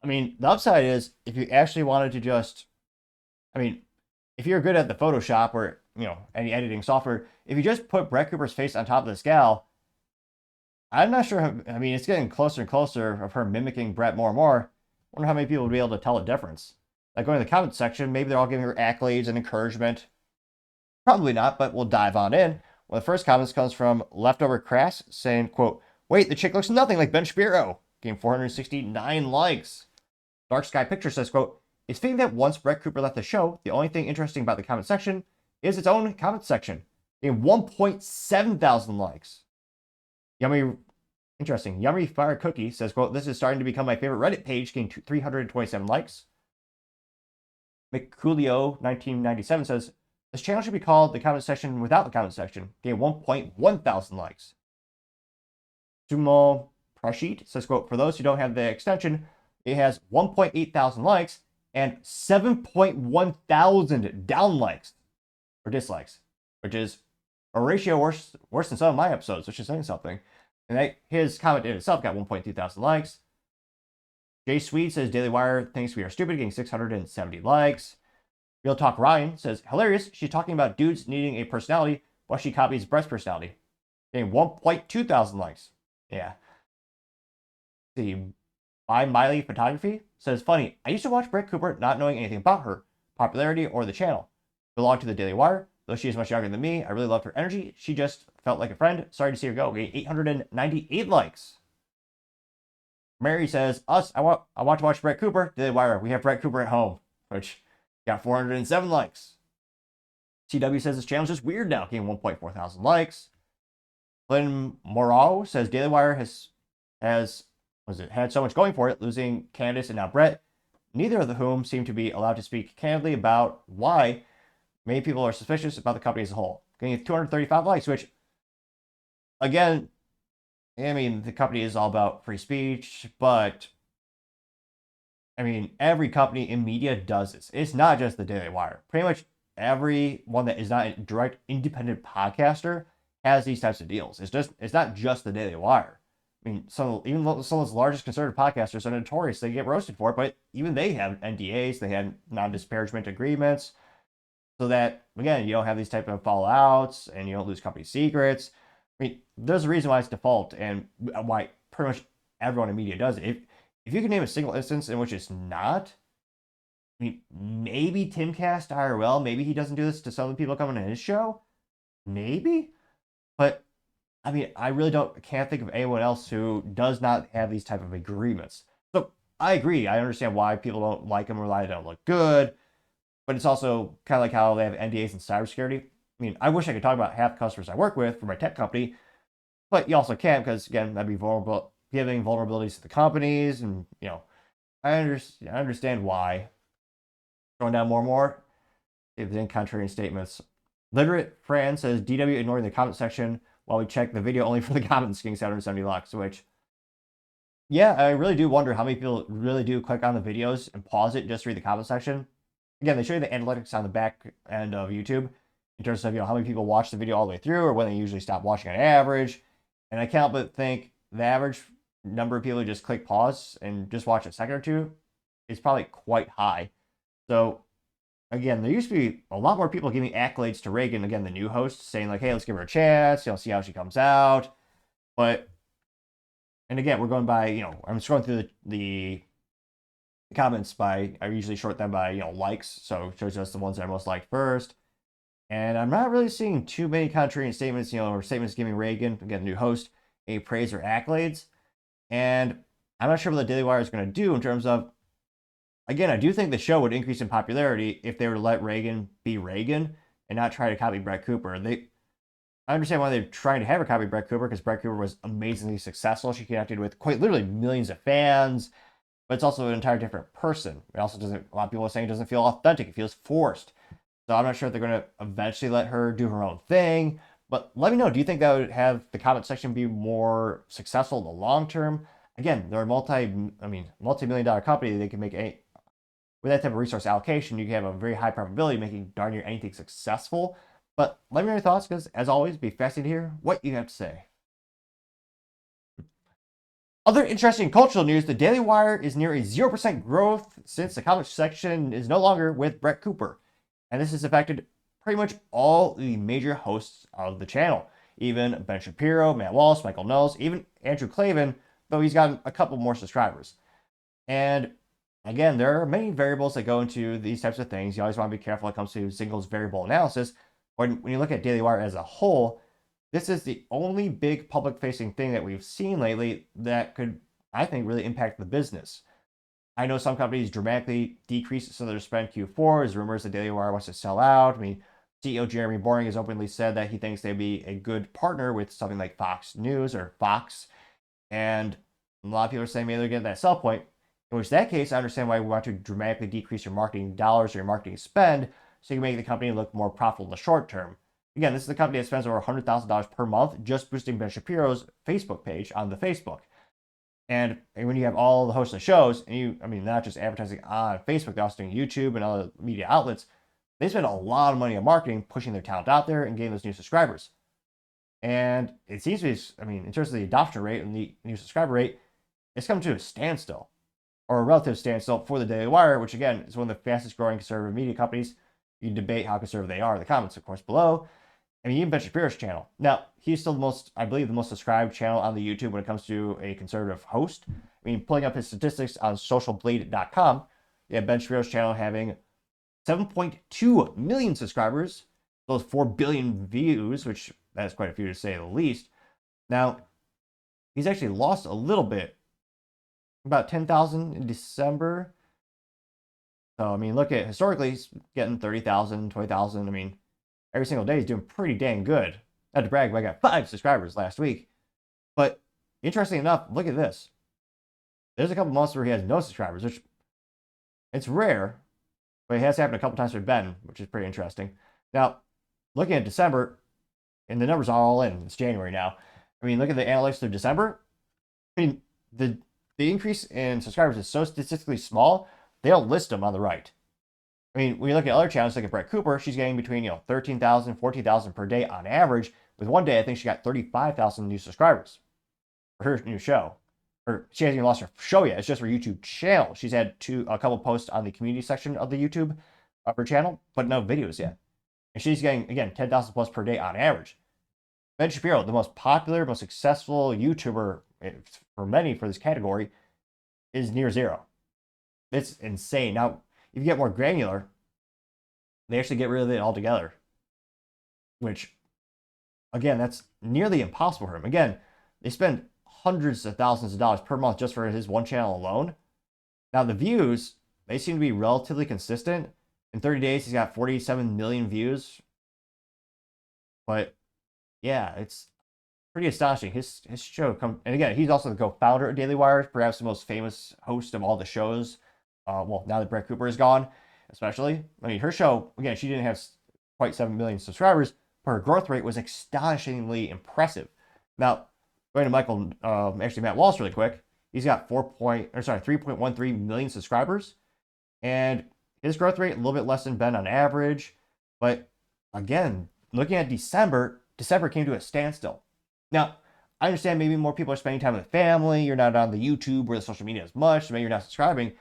The upside is if you actually wanted to just, if you're good at the Photoshop or, any editing software, if you just put Brett Cooper's face on top of this gal, I'm not sure. It's getting closer and closer of her mimicking Brett more and more. I wonder how many people would be able to tell the difference. Like going to the comment section, maybe they're all giving her accolades and encouragement. Probably not, but we'll dive on in. One of the first comments comes from Leftover Crass saying, quote, wait, the chick looks nothing like Ben Shapiro. Getting 469 likes. Dark Sky Picture says, quote, it's fitting that once Brett Cooper left the show, the only thing interesting about the comment section is its own comment section. Getting 1.7 thousand likes. Interesting. Yummy Fire Cookie says, quote, this is starting to become my favorite Reddit page, getting 327 likes. McCoolio 1997 says, this channel should be called the comment section without the comment section. Getting 1.1 thousand likes. Sumo Prashit says, quote, for those who don't have the extension, it has 1.8 thousand likes and 7.1 thousand down likes or dislikes, which is a ratio worse than some of my episodes, which is saying something. And his comment in itself got 1.2 thousand likes. Jay Swede says, Daily Wire thinks we are stupid, getting 670 likes. Real Talk Ryan says, hilarious, she's talking about dudes needing a personality while she copies Brett's personality. Getting 1.2 thousand likes. Yeah. Let's see, by Miley Photography says, funny, I used to watch Brett Cooper not knowing anything about her, popularity, or the channel. Belonged to the Daily Wire. Though she is much younger than me, I really loved her energy. She just felt like a friend. Sorry to see her go. Getting 898 likes. Mary says, I want to watch Brett Cooper. Daily Wire. We have Brett Cooper at home, which got 407 likes. CW says this channel is just weird now, getting 1.4 thousand likes. Lynn Morrow says Daily Wire has had so much going for it, losing Candace and now Brett, neither of whom seem to be allowed to speak candidly about why many people are suspicious about the company as a whole. Getting 235 likes, which, again, I mean, the company is all about free speech, but, I mean, every company in media does this. It's not just the Daily Wire. Pretty much everyone that is not a direct independent podcaster has these types of deals. It's not just the Daily Wire. I mean, even some of the largest conservative podcasters are notorious. They get roasted for it, but even they have NDAs. They have non-disparagement agreements, so that, again, you don't have these type of fallouts and you don't lose company secrets. I mean, there's a reason why it's default and why pretty much everyone in media does it. If you can name a single instance in which it's not, I mean, maybe Timcast IRL, maybe he doesn't do this to some of the people coming to his show, maybe, but I mean, I really can't think of anyone else who does not have these type of agreements. So I agree. I understand why people don't like them or why they don't look good, but it's also kind of like how they have NDAs in cybersecurity. I mean, I wish I could talk about half the customers I work with for my tech company, but you also can't because, again, that'd be vulnerable, giving vulnerabilities to the companies, and, you know, I understand why. Going down more and more, if there's any contrarian statements. Literate Fran says, DW ignoring the comment section while we check the video only for the comments, getting 770 likes, which, yeah, I really do wonder how many people really do click on the videos and pause it just to read the comment section. Again, they show you the analytics on the back end of YouTube in terms of, you know, how many people watch the video all the way through or when they usually stop watching on average. And I can't but think the average number of people who just click pause and just watch a second or two is probably quite high. So, again, there used to be a lot more people giving accolades to Reagan, again, the new host, saying like, hey, let's give her a chance, you know, see how she comes out. But, and again, we're going by, you know, I'm scrolling through the comments by, I usually short them by, you know, likes. So it shows us the ones that are most liked first. And I'm not really seeing too many contrarian statements, you know, or statements giving Reagan, again, the new host, a praise or accolades. And I'm not sure what the Daily Wire is going to do in terms of, again, I do think the show would increase in popularity if they were to let Reagan be Reagan and not try to copy Brett Cooper. I understand why they're trying to have her copy Brett Cooper, because Brett Cooper was amazingly successful. She connected with quite literally millions of fans, but it's also an entirely different person. It also doesn't, a lot of people are saying it doesn't feel authentic. It feels forced. So I'm not sure if they're going to eventually let her do her own thing, but let me know. Do you think that would have the comment section be more successful in the long term? Again, they're a multi-million dollar company. They can make with that type of resource allocation, you can have a very high probability of making darn near anything successful. But let me know your thoughts, because as always, be fascinated to hear what you have to say. Other interesting cultural news, the Daily Wire is near a 0% growth since the comment section is no longer with Brett Cooper. And this has affected pretty much all the major hosts of the channel. Even Ben Shapiro, Matt Walsh, Michael Knowles, even Andrew Klavan, though he's gotten a couple more subscribers. And again, there are many variables that go into these types of things. You always want to be careful when it comes to singles variable analysis. When you look at Daily Wire as a whole, this is the only big public-facing thing that we've seen lately that could, I think, really impact the business. I know some companies dramatically decreased some of their spend Q4. There's rumors that Daily Wire wants to sell out. I mean, CEO Jeremy Boring has openly said that he thinks they'd be a good partner with something like Fox News or Fox. And a lot of people are saying maybe they're getting that sell point. In which that case, I understand why we want to dramatically decrease your marketing dollars or your marketing spend so you can make the company look more profitable in the short term. Again, this is a company that spends over $100,000 per month just boosting Ben Shapiro's Facebook page on the Facebook. And when you have all the hosts of shows, and not just advertising on Facebook, they're also doing YouTube and other media outlets, they spend a lot of money on marketing, pushing their talent out there and getting those new subscribers. And it seems to be, in terms of the adoption rate and the new subscriber rate, it's come to a standstill, or a relative standstill for the Daily Wire, which again is one of the fastest growing conservative media companies You can debate how conservative they are in the comments, of course, below. I mean, even Ben Shapiro's channel. Now, he's still the most, I believe, the most subscribed channel on the YouTube when it comes to a conservative host. I mean, pulling up his statistics on socialblade.com, yeah, Ben Shapiro's channel having 7.2 million subscribers, those 4 billion views, which that's quite a few to say the least. Now, he's actually lost a little bit, about 10,000 in December. So, I mean, look at historically, he's getting 30,000, 20,000. I mean, every single day he's doing pretty dang good. Not to brag, but I got 5 subscribers last week. But interesting enough, look at this. There's a couple months where he has no subscribers, which it's rare, but it has happened a couple times for Ben, which is pretty interesting. Now, looking at December, and the numbers are all in. It's January now. I mean, look at the analytics through December. I mean, the increase in subscribers is so statistically small, they don't list them on the right. I mean, when you look at other channels, like at Brett Cooper, she's getting between 13,000, 14,000 per day on average. With one day, I think she got 35,000 new subscribers for her new show. Or she hasn't even lost her show yet. It's just her YouTube channel. She's had a couple posts on the community section of the YouTube of her channel, but no videos yet. And she's getting, again, 10,000 plus per day on average. Ben Shapiro, the most popular, most successful YouTuber for many for this category, is near zero. It's insane. Now, if you get more granular, they actually get rid of it altogether. Which, again, that's nearly impossible for him. Again, they spend hundreds of thousands of dollars per month just for his one channel alone. Now, the views, they seem to be relatively consistent. In 30 days, he's got 47 million views. But, yeah, it's pretty astonishing. His show, and again, he's also the co-founder of Daily Wire, perhaps the most famous host of all the shows. Well, now that Brett Cooper is gone, especially. I mean, her show, again, she didn't have quite 7 million subscribers, but her growth rate was astonishingly impressive. Now, going to Matt Walsh really quick. He's got 3.13 million subscribers, and his growth rate a little bit less than Ben on average. But again, looking at December came to a standstill. Now, I understand maybe more people are spending time with family. You're not on the YouTube or the social media as much, so maybe you're not subscribing.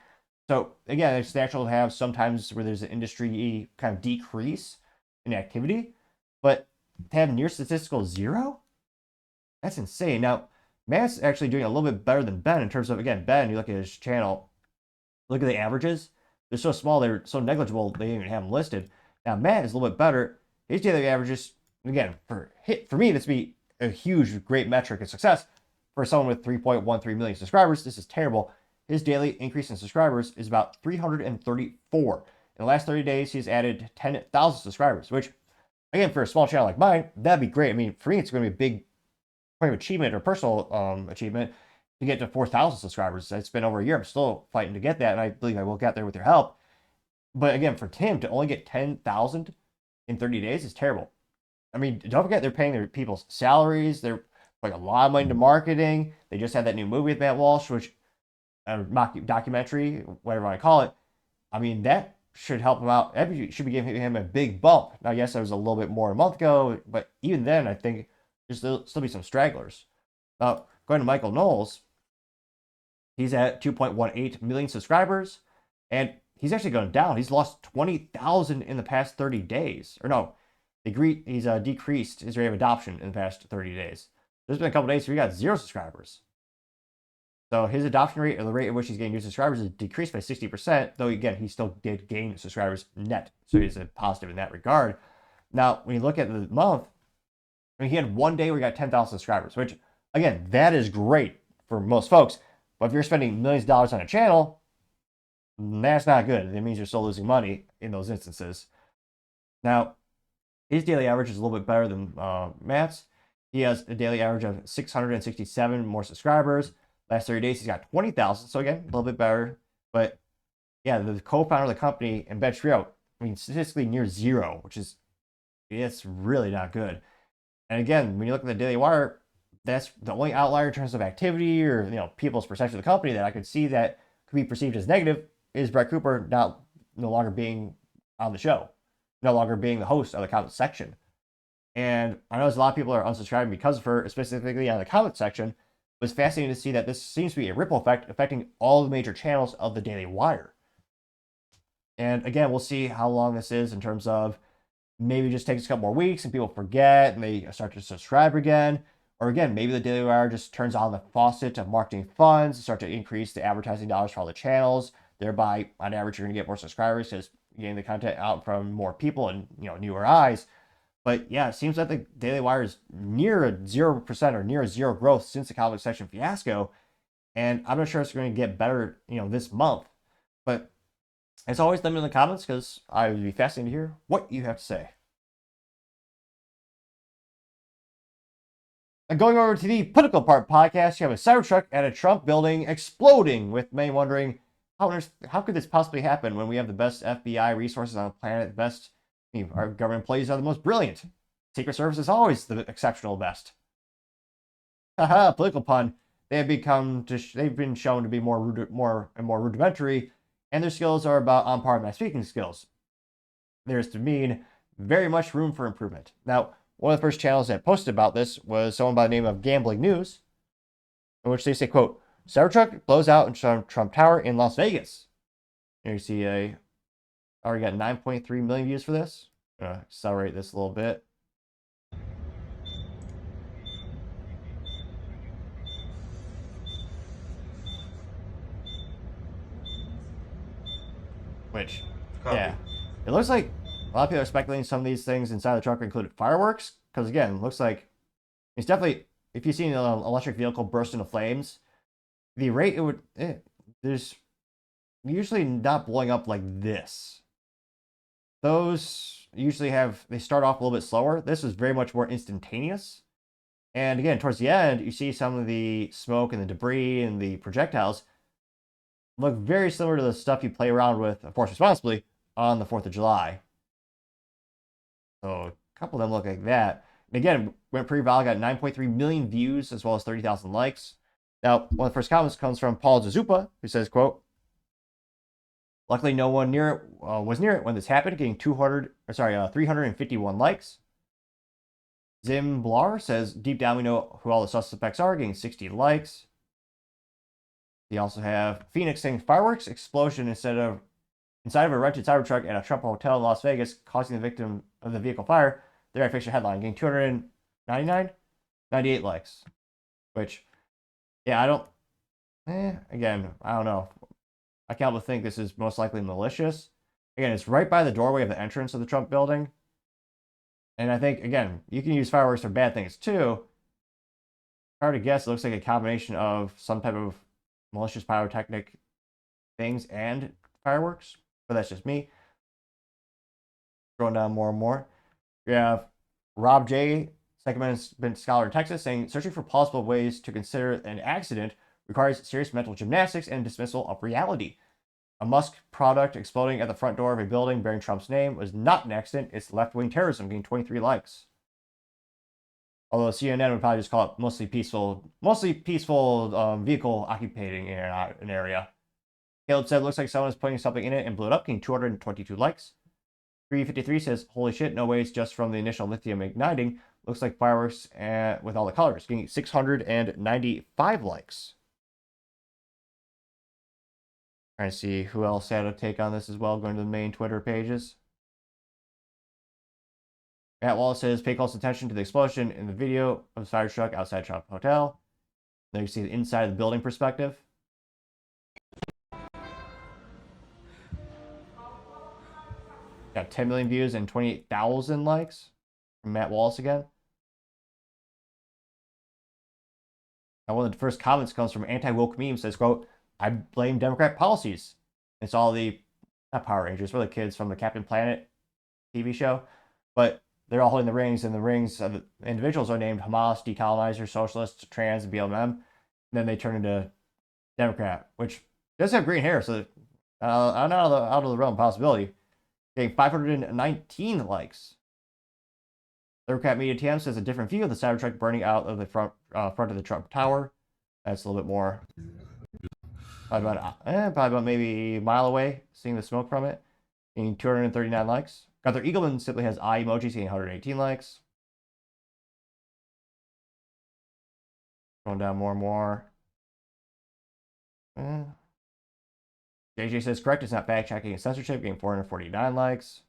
So again, it's natural to have sometimes where there's an industry kind of decrease in activity, but to have near statistical zero, that's insane. Now, Matt's actually doing a little bit better than Ben in terms of, again, Ben, you look at his channel, look at the averages. They're so small, they're so negligible, they didn't even have them listed. Now, Matt is a little bit better. His daily averages, again, for me, this would be a huge, great metric of success. For someone with 3.13 million subscribers, this is terrible. His daily increase in subscribers is about 334. In the last 30 days, he's added 10,000 subscribers, which, again, for a small channel like mine, that'd be great. I mean, for me, it's going to be a big point of achievement or personal achievement to get to 4,000 subscribers. It's been over a year. I'm still fighting to get that, and I believe I will get there with your help. But again, for Tim to only get 10,000 in 30 days is terrible. I mean, don't forget they're paying their people's salaries. They're like a lot of money to marketing. They just had that new movie with Matt Walsh, which documentary, whatever I call it. I mean, that should help him out. That should be giving him a big bump. Now, yes, that was a little bit more a month ago, but even then, I think there's still be some stragglers. Now, going to Michael Knowles, he's at 2.18 million subscribers, and he's actually going down. He's lost 20,000 in the past 30 days. Or no, he's decreased his rate of adoption in the past 30 days. There's been a couple days where he got 0 subscribers. So his adoption rate, or the rate at which he's getting new subscribers, is decreased by 60%, though again, he still did gain subscribers net. So he's a positive in that regard. Now, when you look at the month, I mean, he had one day where he got 10,000 subscribers, which, again, that is great for most folks. But if you're spending millions of dollars on a channel, that's not good. That means you're still losing money in those instances. Now, his daily average is a little bit better than Matt's. He has a daily average of 667 more subscribers. Last 30 days, he's got 20,000. So again, a little bit better. But yeah, the co-founder of the company and Ben Shapiro, I mean, statistically near 0, which is, it's really not good. And again, when you look at the Daily Wire, that's the only outlier in terms of activity or people's perception of the company that I could see that could be perceived as negative is Brett Cooper no longer being on the show, no longer being the host of the comment section. And I know there's a lot of people are unsubscribing because of her, specifically on the comment section. It was fascinating to see that this seems to be a ripple effect affecting all the major channels of the Daily Wire. And again, we'll see how long this is in terms of maybe it just takes a couple more weeks and people forget and they start to subscribe again. Or again, maybe the Daily Wire just turns on the faucet of marketing funds and start to increase the advertising dollars for all the channels. Thereby, on average, you're going to get more subscribers because you're getting the content out from more people and newer eyes. But yeah, it seems like the Daily Wire is near a 0% or near a zero growth since the comment section fiasco. And I'm not sure it's going to get better, this month. But as always, let me know in the comments because I would be fascinated to hear what you have to say. And going over to the political part podcast, you have a Cybertruck at a Trump building exploding, with many wondering how could this possibly happen when we have the best FBI resources on the planet, the best, our government employees are the most brilliant. Secret Service is always the exceptional best. Haha, political pun. They've been shown to be more rudimentary, and their skills are about on par with my speaking skills. There's, to me, very much room for improvement. Now, one of the first channels that posted about this was someone by the name of Gambling News, in which they say, quote, Cybertruck blows out in Trump Tower in Las Vegas. Here you see already got 9.3 million views for this. I'm going to accelerate this a little bit. Which, yeah, it looks like a lot of people are speculating some of these things inside the truck included fireworks. Because again, it looks like it's definitely, if you've seen an electric vehicle burst into flames, the rate there's usually not blowing up like this. Those usually they start off a little bit slower. This is very much more instantaneous. And again, towards the end, you see some of the smoke and the debris and the projectiles look very similar to the stuff you play around with, of course, responsibly, on the 4th of July. So a couple of them look like that. And again, went pretty viral, got 9.3 million views as well as 30,000 likes. Now, one of the first comments comes from Paul Zazupa, who says, quote, luckily no one was near it when this happened, getting 351 likes. Zim Blar says, deep down we know who all the suspects are, getting 60 likes. You also have Phoenix saying fireworks explosion inside of a rented Cybertruck at a Trump hotel in Las Vegas, causing the victim of the vehicle fire. There I fixed your headline, getting 98 likes. Which, yeah, again, I don't know. I can't but think this is most likely malicious. Again, it's right by the doorway of the entrance of the Trump building. And I think, again, you can use fireworks for bad things too. Hard to guess, it looks like a combination of some type of malicious pyrotechnic things and fireworks, but that's just me. Going down more and more. We have Rob J, second management scholar in Texas, saying searching for plausible ways to consider an accident requires serious mental gymnastics and dismissal of reality. A Musk product exploding at the front door of a building bearing Trump's name was not an accident, it's left-wing terrorism, getting 23 likes. Although CNN would probably just call it mostly peaceful vehicle occupating an area. Caleb said, looks like someone was putting something in it and blew it up, getting 222 likes. 353 says, holy shit, no waste, just from the initial lithium igniting. Looks like fireworks with all the colors, getting 695 likes. Trying to see who else had a take on this as well, going to the main Twitter pages. Matt Wallace says, pay close attention to the explosion in the video of the fire truck outside Trump Hotel. There you see the inside of the building perspective. Got 10 million views and 28,000 likes from Matt Wallace again. Now, one of the first comments comes from Anti-Woke Meme, says, quote, I blame Democrat policies. It's all not Power Rangers, really kids from the Captain Planet TV show. But they're all holding the rings, and the rings of the individuals are named Hamas, decolonizer, socialist, trans, and BLM. And then they turn into Democrat, which does have green hair, so I'm not out of the realm of possibility. Getting 519 likes. Democrat Media TM says a different view of the Cybertruck burning out of the front of the Trump Tower. That's a little bit more. Probably about maybe a mile away, seeing the smoke from it. Getting 239 likes. Gunther Eagleman simply has eye emojis, getting 118 likes. Going down more and more. JJ says, correct, it's not fact-checking, it's censorship, getting 449 likes.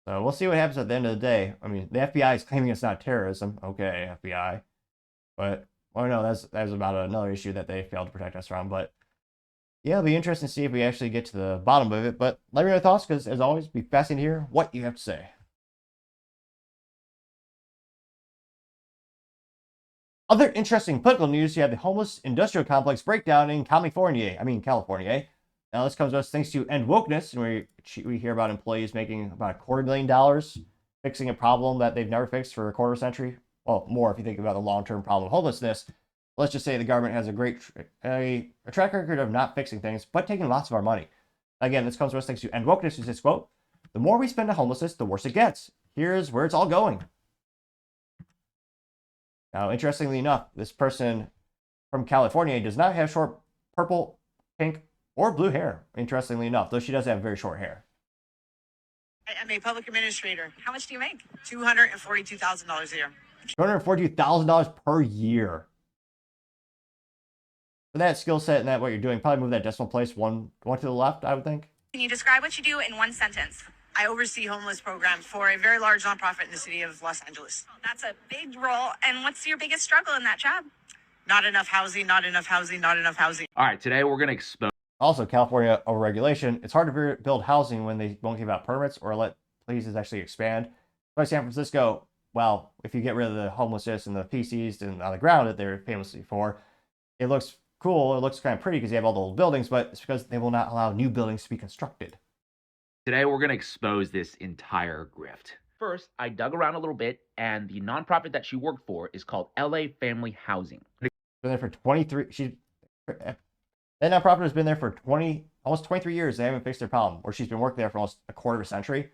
So we'll see what happens at the end of the day. I mean, the FBI is claiming it's not terrorism. Okay, FBI. But, well, no, that's about another issue that they failed to protect us from. But, yeah, it'll be interesting to see if we actually get to the bottom of it. But let me know your thoughts, because, as always, be fascinating to hear what you have to say. Other interesting political news, you have the homeless industrial complex breakdown in California. Now, this comes to us thanks to End Wokeness, and we hear about employees making about $250,000 fixing a problem that they've never fixed for a quarter century. Well, more if you think about the long-term problem of homelessness. Let's just say the government has a track record of not fixing things, but taking lots of our money. Again, this comes to us thanks to End Wokeness, who says, quote, the more we spend on homelessness, the worse it gets. Here's where it's all going. Now, interestingly enough, this person from California does not have short purple, pink, or blue hair, interestingly enough, though she does have very short hair. I'm a public administrator. How much do you make? $242,000 a year. $242,000 per year. For that skill set and that what you're doing, probably move that decimal place one to the left, I would think. Can you describe what you do in one sentence? I oversee homeless programs for a very large nonprofit in the city of Los Angeles. That's a big role. And what's your biggest struggle in that job? Not enough housing, not enough housing, not enough housing. All right, today we're going to expose. Also, California overregulation. It's hard to build housing when they won't give out permits or let places actually expand. By San Francisco, well, if you get rid of the homelessness and the PCs and on the ground that they're famously for, it looks cool. It looks kind of pretty because you have all the old buildings, but it's because they will not allow new buildings to be constructed. Today we're going to expose this entire grift. First, I dug around a little bit, and the nonprofit that she worked for is called LA Family Housing. Been there for 23. That nonprofit has been there for almost 23 years. They haven't fixed their problem, or she's been working there for almost a quarter of a century.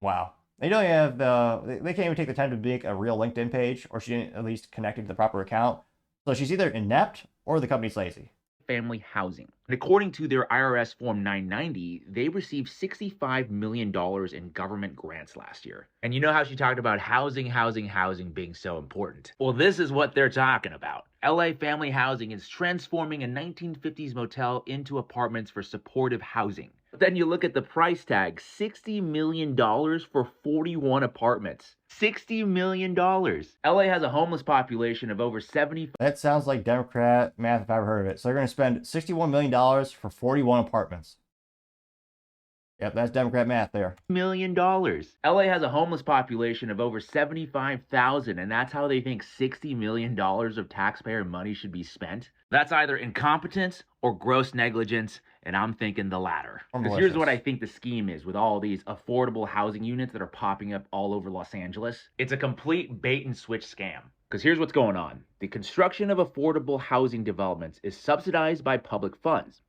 Wow. They don't have they can't even take the time to make a real LinkedIn page, or she didn't at least connect it to the proper account. So she's either inept or the company's lazy. Family Housing. And according to their IRS Form 990, they received $65 million in government grants last year. And you know how she talked about housing being so important? Well, this is what they're talking about. LA Family Housing is transforming a 1950s motel into apartments for supportive housing. But then you look at the price tag, $60 million for 41 apartments. $60 million. LA has a homeless population of over 70. That sounds like Democrat math if I ever heard of it. So they're going to spend $61 million for 41 apartments. Yep, that's Democrat math there. $1 million. LA has a homeless population of over 75,000, and that's how they think $60 million of taxpayer money should be spent. That's either incompetence or gross negligence, and I'm thinking the latter. Because here's what I think the scheme is with all these affordable housing units that are popping up all over Los Angeles. It's a complete bait and switch scam. Because here's what's going on. The construction of affordable housing developments is subsidized by public funds.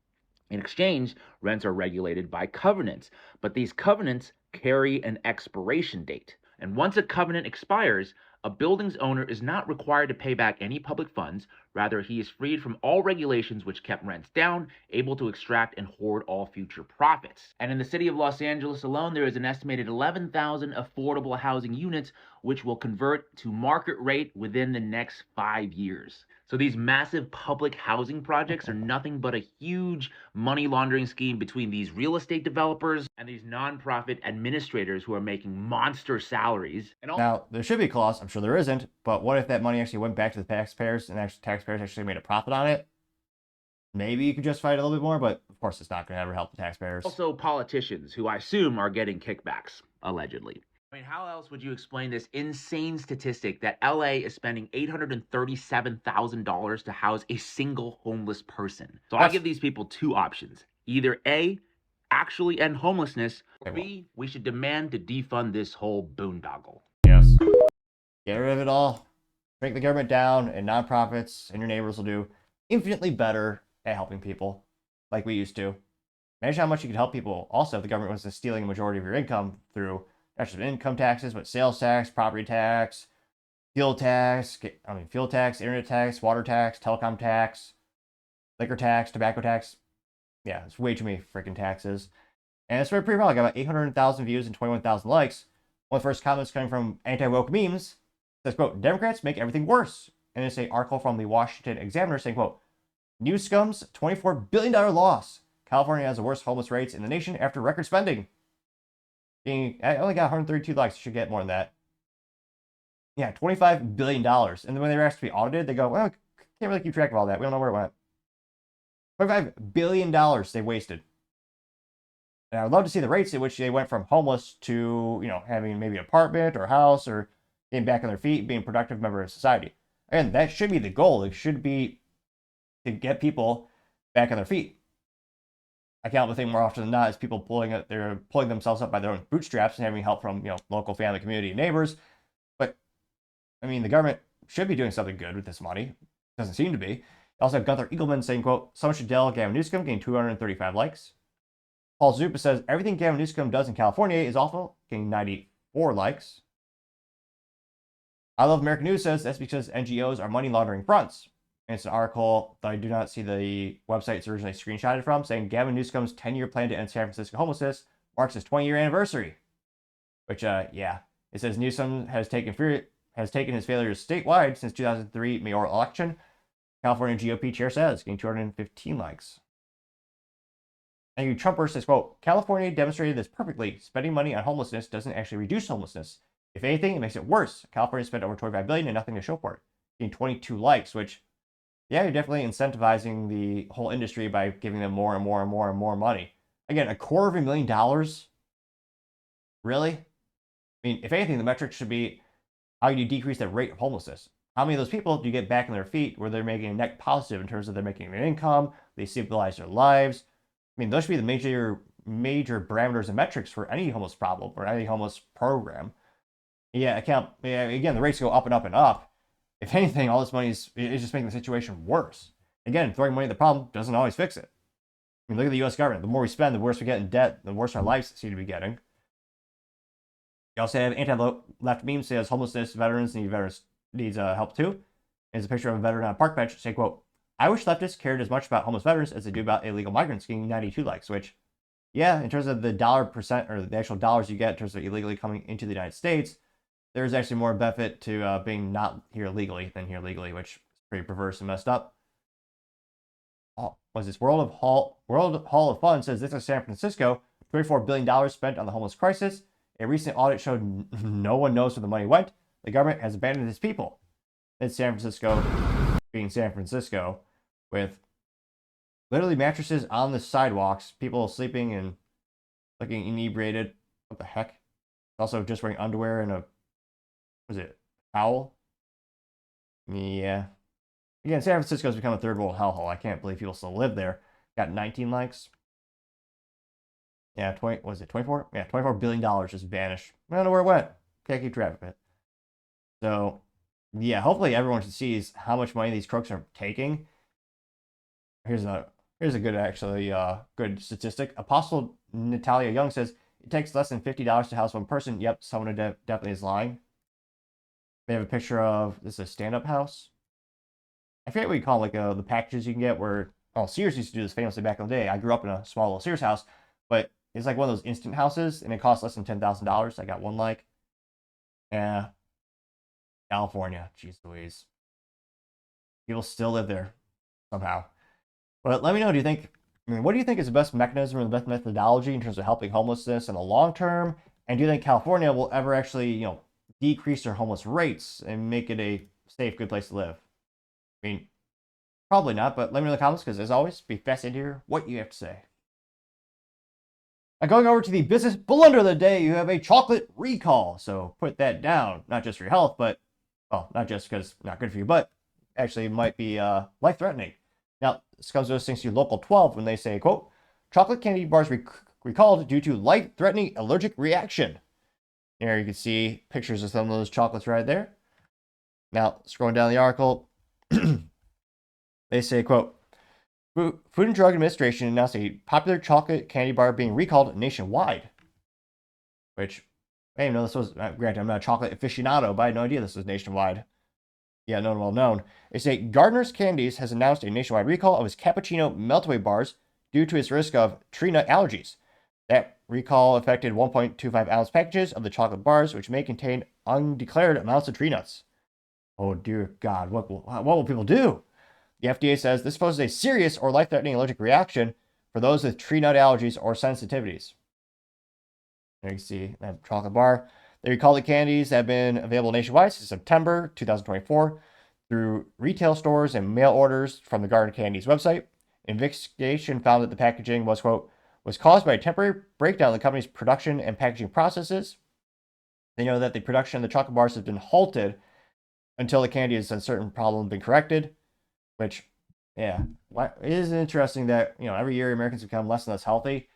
In exchange, rents are regulated by covenants, but these covenants carry an expiration date. And once a covenant expires, a building's owner is not required to pay back any public funds. Rather, he is freed from all regulations which kept rents down, able to extract and hoard all future profits. And in the city of Los Angeles alone, there is an estimated 11,000 affordable housing units, which will convert to market rate within the next 5 years. So these massive public housing projects are nothing but a huge money laundering scheme between these real estate developers and these nonprofit administrators who are making monster salaries. And now, there should be a clause, I'm sure there isn't, but what if that money actually went back to the taxpayers and taxpayers actually made a profit on it? Maybe you could justify it a little bit more, but of course it's not going to ever help the taxpayers. Also politicians, who I assume are getting kickbacks, allegedly. I mean, how else would you explain this insane statistic that LA is spending $837,000 to house a single homeless person? So I give these people two options. Either A, actually end homelessness, or B, we should demand to defund this whole boondoggle. Yes. Get rid of it all. Break the government down, and nonprofits and your neighbors will do infinitely better at helping people like we used to. Imagine how much you could help people also if the government was stealing a majority of your income through not just income taxes, but sales tax, property tax, fuel tax, internet tax, water tax, telecom tax, liquor tax, tobacco tax. Yeah, it's way too many freaking taxes. And it's pretty well. I got about 800,000 views and 21,000 likes. One of the first comments coming from anti-woke memes says, quote, Democrats make everything worse. And it's an article from the Washington Examiner saying, quote, Newsom's $24 billion loss. California has the worst homeless rates in the nation after record spending. I only got 132 likes. Should get more than that. Yeah, $25 billion. And then when they were asked to be audited, they go, well, can't really keep track of all that. We don't know where it went. $25 billion they wasted. And I would love to see the rates at which they went from homeless to, having maybe an apartment or a house or getting back on their feet, being a productive member of society. And that should be the goal. It should be to get people back on their feet. I count the thing more often than not is people they're pulling themselves up by their own bootstraps and having help from, local family, community, and neighbors. But, the government should be doing something good with this money. Doesn't seem to be. Also have Gunther Eagleman saying, quote, someone should tell Gavin Newsom, getting 235 likes. Paul Zupa says, everything Gavin Newsom does in California is awful, getting 94 likes. I Love American News says that's because NGOs are money laundering fronts. And it's an article that I do not see the website it's originally screenshotted from, saying Gavin Newsom's 10-year plan to end San Francisco homelessness marks his 20-year anniversary. Which, yeah. It says Newsom has taken his failures statewide since 2003 mayoral election. California GOP chair says, getting 215 likes. Thank you. Trumper says, quote, California demonstrated this perfectly. Spending money on homelessness doesn't actually reduce homelessness. If anything, it makes it worse. California spent over $25 billion and nothing to show for it. Getting 22 likes, which, yeah, you're definitely incentivizing the whole industry by giving them more and more and more and more money. Again, $250,000? Really? If anything, the metric should be how you decrease the rate of homelessness. How many of those people do you get back on their feet where they're making a net positive in terms of they're making an income, they stabilize their lives? Those should be the major parameters and metrics for any homeless problem or any homeless program. Yeah, again, the rates go up and up and up. If anything, all this money is just making the situation worse. Again, throwing money at the problem doesn't always fix it. Look at the U.S. government. The more we spend, the worse we get in debt, the worse our lives seem to be getting. You also have anti-left meme says homelessness, veterans needs help too. There's a picture of a veteran on a park bench saying, quote, I wish leftists cared as much about homeless veterans as they do about illegal migrants, getting 92 likes, which, yeah, in terms of the dollar percent or the actual dollars you get in terms of illegally coming into the United States, there's actually more benefit to being not here legally than here legally, which is pretty perverse and messed up. World Hall of Fun says this is San Francisco, $24 billion spent on the homeless crisis. A recent audit showed no one knows where the money went. The government has abandoned its people. It's San Francisco being San Francisco with literally mattresses on the sidewalks, people sleeping and looking inebriated. What the heck? Also just wearing underwear and towel? Yeah. Again, San Francisco's become a third world hellhole. I can't believe people still live there. Got 19 likes. Yeah, 24? Yeah, $24 billion just vanished. I don't know where it went. Can't keep track of it. So, yeah, hopefully everyone sees how much money these crooks are taking. Here's a good good statistic. Apostle Natalia Young says it takes less than $50 to house one person. Yep, someone definitely is lying. They have a picture of this is a stand-up house. I forget what you call the packages you can get where Sears used to do this famously back in the day. I grew up in a small little Sears house, but it's like one of those instant houses and it costs less than $10,000. I got one like. Yeah. California. Jeez Louise. People still live there somehow. But let me know, what do you think is the best mechanism or the best methodology in terms of helping homelessness in the long term? And do you think California will ever actually, decrease their homeless rates and make it a safe, good place to live? Probably not, but let me know in the comments because, as always, be fascinated to hear what you have to say. Now, going over to the business blunder of the day, you have a chocolate recall. So put that down, not just for your health, but, not just because it's not good for you, but actually might be life-threatening. Now, this comes to us thanks to Local 12 when they say, quote, chocolate candy bars recalled due to life-threatening allergic reaction. Here you can see pictures of some of those chocolates right there. Now, scrolling down the article, they say, quote, Food and Drug Administration announced a popular chocolate candy bar being recalled nationwide. Which, I didn't know this was, granted, I'm not a chocolate aficionado, but I had no idea this was nationwide. Yeah, known, well known. They say Gardner's Candies has announced a nationwide recall of its cappuccino meltaway bars due to its risk of tree nut allergies. That recall affected 1.25 ounce packages of the chocolate bars, which may contain undeclared amounts of tree nuts. Oh dear God, what will people do? The FDA says this poses a serious or life-threatening allergic reaction for those with tree nut allergies or sensitivities. There you can see that chocolate bar. They recall the candies that have been available nationwide since September 2024 through retail stores and mail orders from the Garden Candies website. Investigation found that the packaging was, quote, was caused by a temporary breakdown in the company's production and packaging processes. They know that the production of the chocolate bars has been halted until the candy has a certain problem been corrected, which, yeah, it is interesting that, every year Americans become less and less healthy.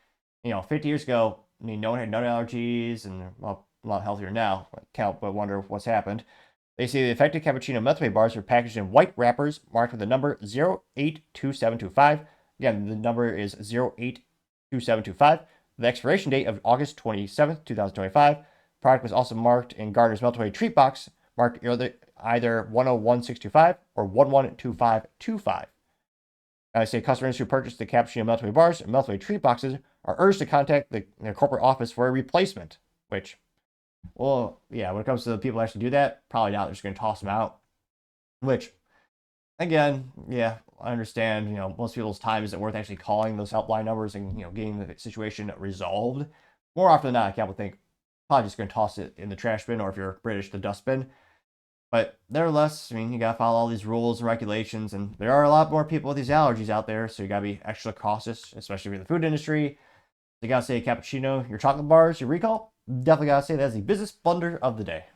50 years ago, no one had nut allergies and, well, a lot healthier now. I can't but wonder what's happened. They say the affected cappuccino Milky bars were packaged in white wrappers marked with the number 082725. Again, the number is 082725. The expiration date of August 27th, 2025. Product was also marked in Gardner's Meltway treat box, marked either 101625 or 112525. I say customers who purchase the cappuccino Meltway bars and Meltway treat boxes are urged to contact their corporate office for a replacement, which, well, yeah, when it comes to the people who actually do that, probably not. They're just going to toss them out, which, again, yeah, I understand, most people's time isn't worth actually calling those helpline numbers and, getting the situation resolved. More often than not, I would think probably just going to toss it in the trash bin, or if you're British, the dustbin. But nevertheless, you got to follow all these rules and regulations, and there are a lot more people with these allergies out there, so you got to be extra cautious, especially in the food industry. You got to say cappuccino, your chocolate bars, your recall. Definitely got to say that's the business blunder of the day.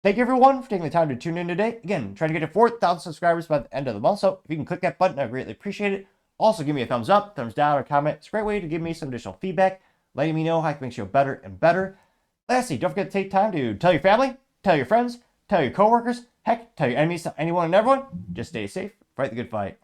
Thank you, everyone, for taking the time to tune in today. Again, trying to get to 4,000 subscribers by the end of the month, so if you can click that button, I greatly appreciate it. Also, give me a thumbs up, thumbs down, or comment. It's a great way to give me some additional feedback, letting me know how I can make the show better and better. Lastly, don't forget to take time to tell your family, tell your friends, tell your coworkers, heck, tell your enemies, tell anyone and everyone. Just stay safe, fight the good fight.